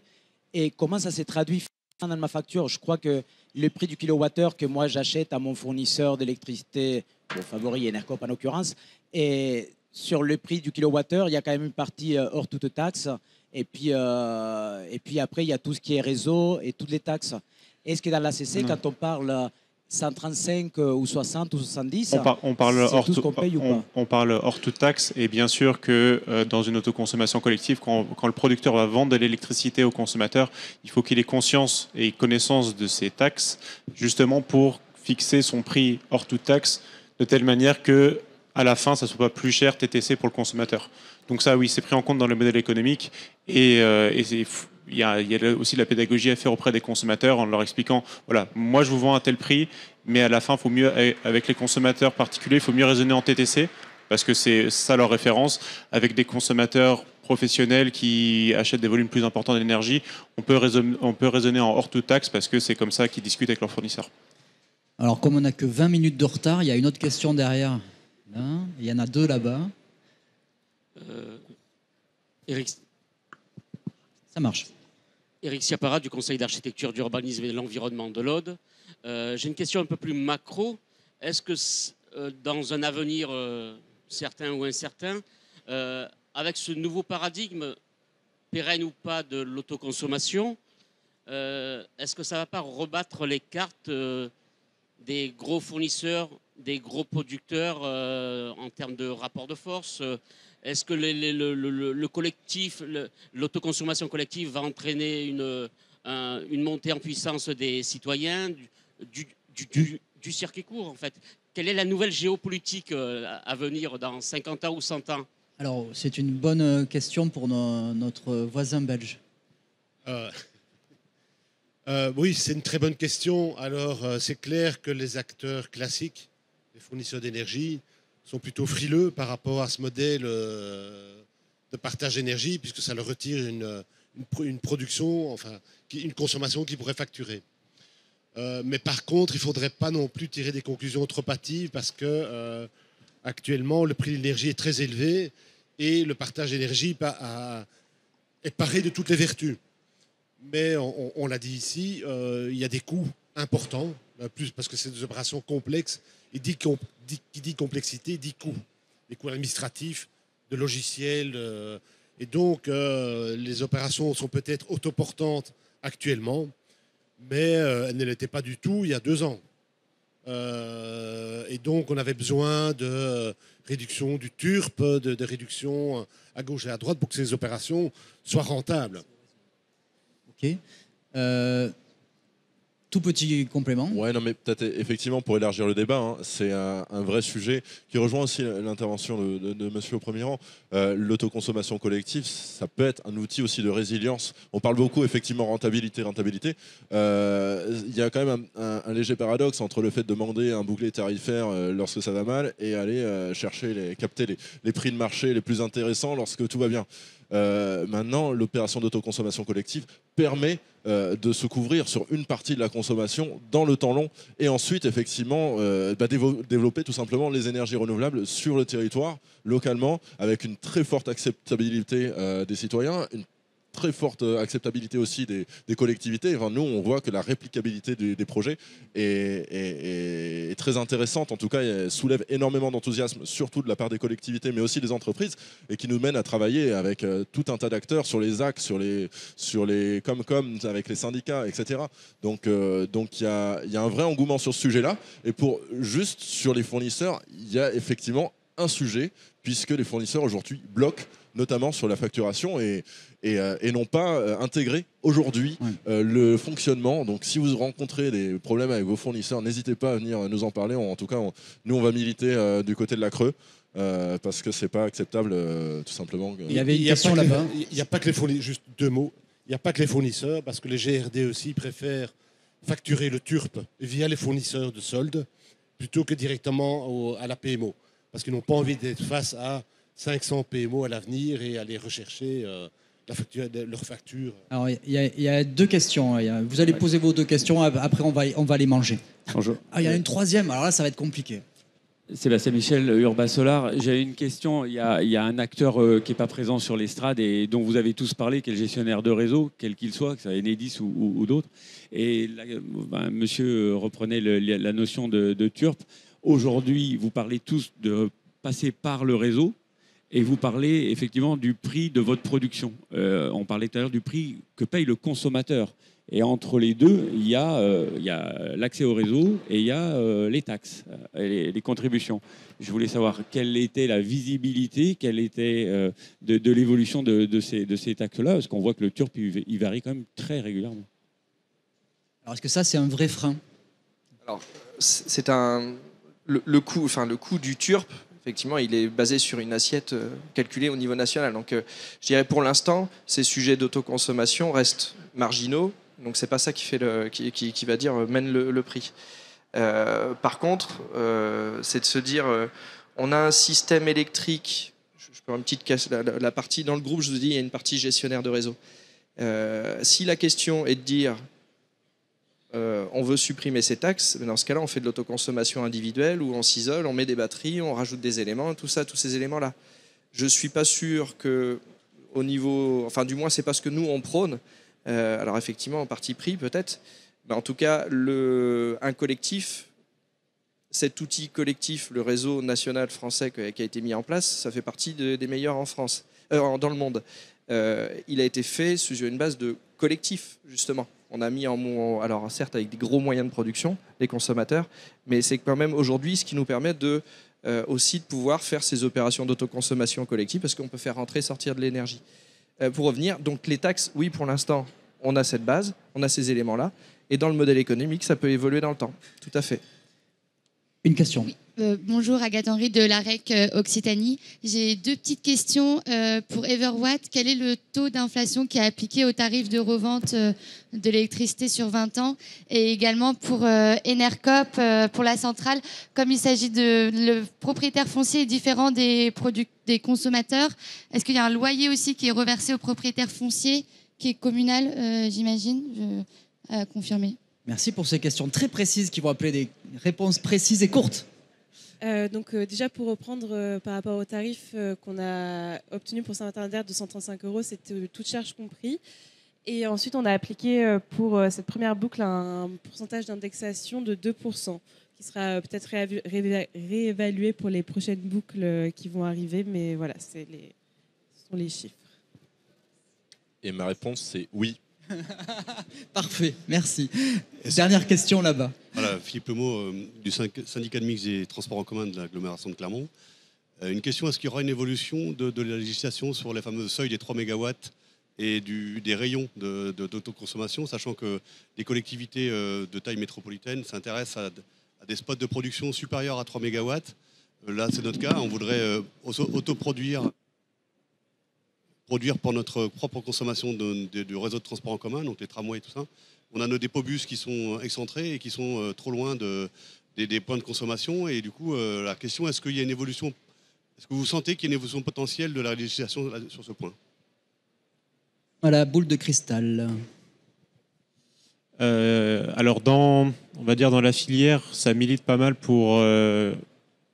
et comment ça s'est traduit dans ma facture? Je crois que le prix du kilowattheure que moi j'achète à mon fournisseur d'électricité, le favori Enercop en l'occurrence, et sur le prix du kilowattheure, il y a quand même une partie hors toute taxe. Et puis après, il y a tout ce qui est réseau et toutes les taxes. Est-ce que dans l'ACC, quand on parle 135 ou 60 ou 70, on parle c'est tout ce qu'on paye ou pas? On parle hors toute taxe, et bien sûr que dans une autoconsommation collective, quand le producteur va vendre de l'électricité au consommateur, il faut qu'il ait conscience et connaissance de ces taxes, justement pour fixer son prix hors toute taxe, de telle manière que à la fin, ça ne soit pas plus cher TTC pour le consommateur. Donc ça, oui, c'est pris en compte dans le modèle économique, et il y a aussi de la pédagogie à faire auprès des consommateurs en leur expliquant, voilà, moi je vous vends à tel prix, mais à la fin, faut mieux, avec les consommateurs particuliers, il faut mieux raisonner en TTC, parce que c'est ça leur référence. Avec des consommateurs professionnels qui achètent des volumes plus importants d'énergie, on peut raisonner en hors toute taxe, parce que c'est comme ça qu'ils discutent avec leurs fournisseurs. Alors, comme on n'a que 20 minutes de retard, il y a une autre question derrière. Là, il y en a deux là-bas. Eric... Ça marche. Éric Schiapparat du Conseil d'architecture, d'urbanisme et de l'environnement de l'Aude. J'ai une question un peu plus macro. Est-ce que dans un avenir certain ou incertain, avec ce nouveau paradigme, pérenne ou pas, de l'autoconsommation, est-ce que ça ne va pas rebattre les cartes des gros fournisseurs, des gros producteurs en termes de rapport de force? Est-ce que le collectif, l'autoconsommation collective va entraîner une montée en puissance des citoyens, du circuit court en fait? Quelle est la nouvelle géopolitique à venir dans 50 ans ou 100 ans? Alors, c'est une bonne question pour notre voisin belge. Oui, c'est une très bonne question. Alors, c'est clair que les acteurs classiques, les fournisseurs d'énergie, sont plutôt frileux par rapport à ce modèle de partage d'énergie, puisque ça leur retire une production, enfin, une consommation qu'ils pourraient facturer. Mais par contre, il ne faudrait pas non plus tirer des conclusions trop hâtives, parce que actuellement, le prix de l'énergie est très élevé et le partage d'énergie est paré de toutes les vertus. Mais on l'a dit ici, il y a des coûts importants, plus parce que c'est des opérations complexes. Et qui dit complexité dit coût. Des coûts administratifs, de logiciels. Et donc, les opérations sont peut-être autoportantes actuellement, mais elles ne l'étaient pas du tout il y a 2 ans. Et donc, on avait besoin de réduction du TURP, de réduction à gauche et à droite pour que ces opérations soient rentables. Ok. Tout petit complément. Ouais, non, mais peut-être effectivement pour élargir le débat, hein, c'est un vrai sujet qui rejoint aussi l'intervention de Monsieur au premier rang. L'autoconsommation collective, ça peut être un outil aussi de résilience. On parle beaucoup effectivement rentabilité. Il y a quand même un léger paradoxe entre le fait de demander un bouclier tarifaire lorsque ça va mal et aller capter les prix de marché les plus intéressants lorsque tout va bien. Maintenant, l'opération d'autoconsommation collective permet de se couvrir sur une partie de la consommation dans le temps long et ensuite effectivement développer tout simplement les énergies renouvelables sur le territoire localement avec une très forte acceptabilité des citoyens, une très forte acceptabilité aussi des collectivités. Enfin, nous, on voit que la réplicabilité des projets est très intéressante. En tout cas, elle soulève énormément d'enthousiasme, surtout de la part des collectivités, mais aussi des entreprises, et qui nous mène à travailler avec tout un tas d'acteurs sur les AC, sur les Comcom, avec les syndicats, etc. Donc, il y a un vrai engouement sur ce sujet-là. Et juste sur les fournisseurs, il y a effectivement un sujet, puisque les fournisseurs aujourd'hui bloquent notamment sur la facturation et n'ont pas intégré aujourd'hui le fonctionnement. Donc si vous rencontrez des problèmes avec vos fournisseurs, n'hésitez pas à venir nous en parler. En tout cas, nous, on va militer du côté de la Creux. Parce que c'est pas acceptable, tout simplement. Il y avait une question là-bas. Il n'y a pas que les fournisseurs, juste 2 mots. Il n'y a pas que les fournisseurs, parce que les GRD aussi préfèrent facturer le TURP via les fournisseurs de soldes plutôt que directement à la PMO. Parce qu'ils n'ont pas envie d'être face à 500 PMO à l'avenir et aller rechercher leur facture. Alors, il y a 2 questions. Vous allez poser vos 2 questions, après on va les manger. Bonjour. Ah, il y a une 3e, alors là, ça va être compliqué. Sébastien Michel, Urba Solar. J'ai une question. Il y a un acteur qui n'est pas présent sur l'estrade et dont vous avez tous parlé, qui est le gestionnaire de réseau, quel qu'il soit, que ce soit Enedis ou d'autres. Et là, monsieur reprenait la notion de TURP. Aujourd'hui, vous parlez tous de passer par le réseau et vous parlez effectivement du prix de votre production. On parlait tout à l'heure du prix que paye le consommateur. Et entre les deux, il y a l'accès au réseau et il y a les taxes et les contributions. Je voulais savoir quelle était la visibilité, quelle était de l'évolution de ces taxes-là, parce qu'on voit que le TURP, il varie quand même très régulièrement. Alors, est-ce que ça, c'est un vrai frein? Alors, c'est le coût du TURP, effectivement, il est basé sur une assiette calculée au niveau national. Donc, je dirais pour l'instant, ces sujets d'autoconsommation restent marginaux. Donc, c'est pas ça qui va dire mène le prix. Par contre, c'est de se dire, on a un système électrique. Je peux une petite casse la partie dans le groupe. Je vous dis, il y a une partie gestionnaire de réseau. Si la question est de dire on veut supprimer ces taxes, dans ce cas-là, on fait de l'autoconsommation individuelle où on s'isole, on met des batteries, on rajoute des éléments, tous ces éléments-là. Je ne suis pas sûr que, au niveau, enfin, du moins, c'est pas ce que nous on prône. Alors, effectivement, en parti pris, peut-être, mais en tout cas, un collectif, cet outil collectif, le réseau national français qui a été mis en place, ça fait partie des meilleurs en France, dans le monde. Il a été fait sous une base de collectif, justement. On a mis alors certes avec des gros moyens de production, les consommateurs, mais c'est quand même aujourd'hui ce qui nous permet aussi de pouvoir faire ces opérations d'autoconsommation collective parce qu'on peut faire rentrer et sortir de l'énergie. Pour revenir, donc les taxes, oui, pour l'instant, on a cette base, on a ces éléments-là, et dans le modèle économique, ça peut évoluer dans le temps, tout à fait. Une question. Oui. Bonjour, Agathe Henry de l'AREC Occitanie. J'ai 2 petites questions. Pour Everwatt, quel est le taux d'inflation qui est appliqué au tarif de revente de l'électricité sur 20 ans? Et également pour Enercop, pour la centrale, comme il s'agit le propriétaire foncier est différent des consommateurs, est-ce qu'il y a un loyer aussi qui est reversé au propriétaire foncier, qui est communal, j'imagine, confirmé? Merci pour ces questions très précises qui vont appeler des réponses précises et courtes. Déjà pour reprendre par rapport au tarif qu'on a obtenu pour Saint-Martin-d'Herd de 135 €, c'était toute charge compris. Et ensuite, on a appliqué pour cette première boucle un pourcentage d'indexation de 2%, qui sera peut-être réévalué pour les prochaines boucles qui vont arriver. Mais voilà, ce sont les chiffres. Et ma réponse, c'est oui. Parfait, merci. Dernière question là-bas. Voilà, Philippe Lemeau du syndicat de mix des transports en commun de l'agglomération de Clermont. Une question, est-ce qu'il y aura une évolution de la législation sur les fameux seuils des 3 MW et des rayons d'autoconsommation, sachant que les collectivités de taille métropolitaine s'intéressent à des spots de production supérieurs à 3 MW. Là, c'est notre cas. On voudrait autoproduire pour notre propre consommation du réseau de transport en commun, donc les tramways et tout ça. On a nos dépôts-bus qui sont excentrés et qui sont trop loin des points de consommation. Et du coup, la question, est-ce qu'il y a une évolution, est-ce que vous sentez qu'il y a une évolution potentielle de la législation sur ce point? Voilà, boule de cristal. Alors, on va dire dans la filière, ça milite pas mal pour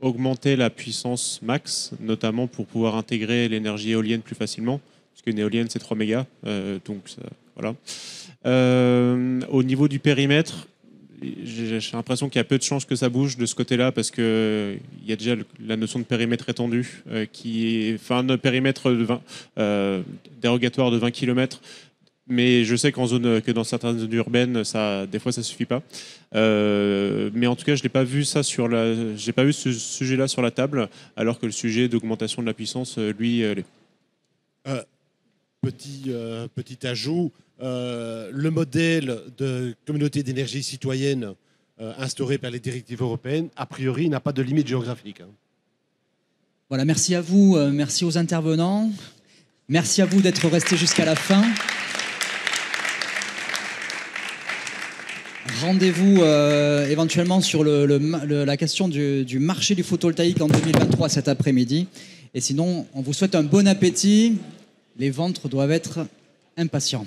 augmenter la puissance max, notamment pour pouvoir intégrer l'énergie éolienne plus facilement, parce qu'une éolienne c'est 3 mégas, donc ça, voilà. Au niveau du périmètre, j'ai l'impression qu'il y a peu de chances que ça bouge de ce côté-là, parce qu'il y a déjà la notion de périmètre étendu, un périmètre dérogatoire de 20 km. Mais je sais que dans certaines zones urbaines, des fois, ça suffit pas. Mais en tout cas, je n'ai pas vu j'ai pas vu ce sujet-là sur la table, alors que le sujet d'augmentation de la puissance, lui, l'est. Petit ajout, le modèle de communauté d'énergie citoyenne instauré par les directives européennes, a priori, n'a pas de limite géographique. Voilà, merci à vous, merci aux intervenants. Merci à vous d'être restés jusqu'à la fin. Rendez-vous éventuellement sur la question du marché du photovoltaïque en 2023 cet après-midi. Et sinon, on vous souhaite un bon appétit. Les ventres doivent être impatients.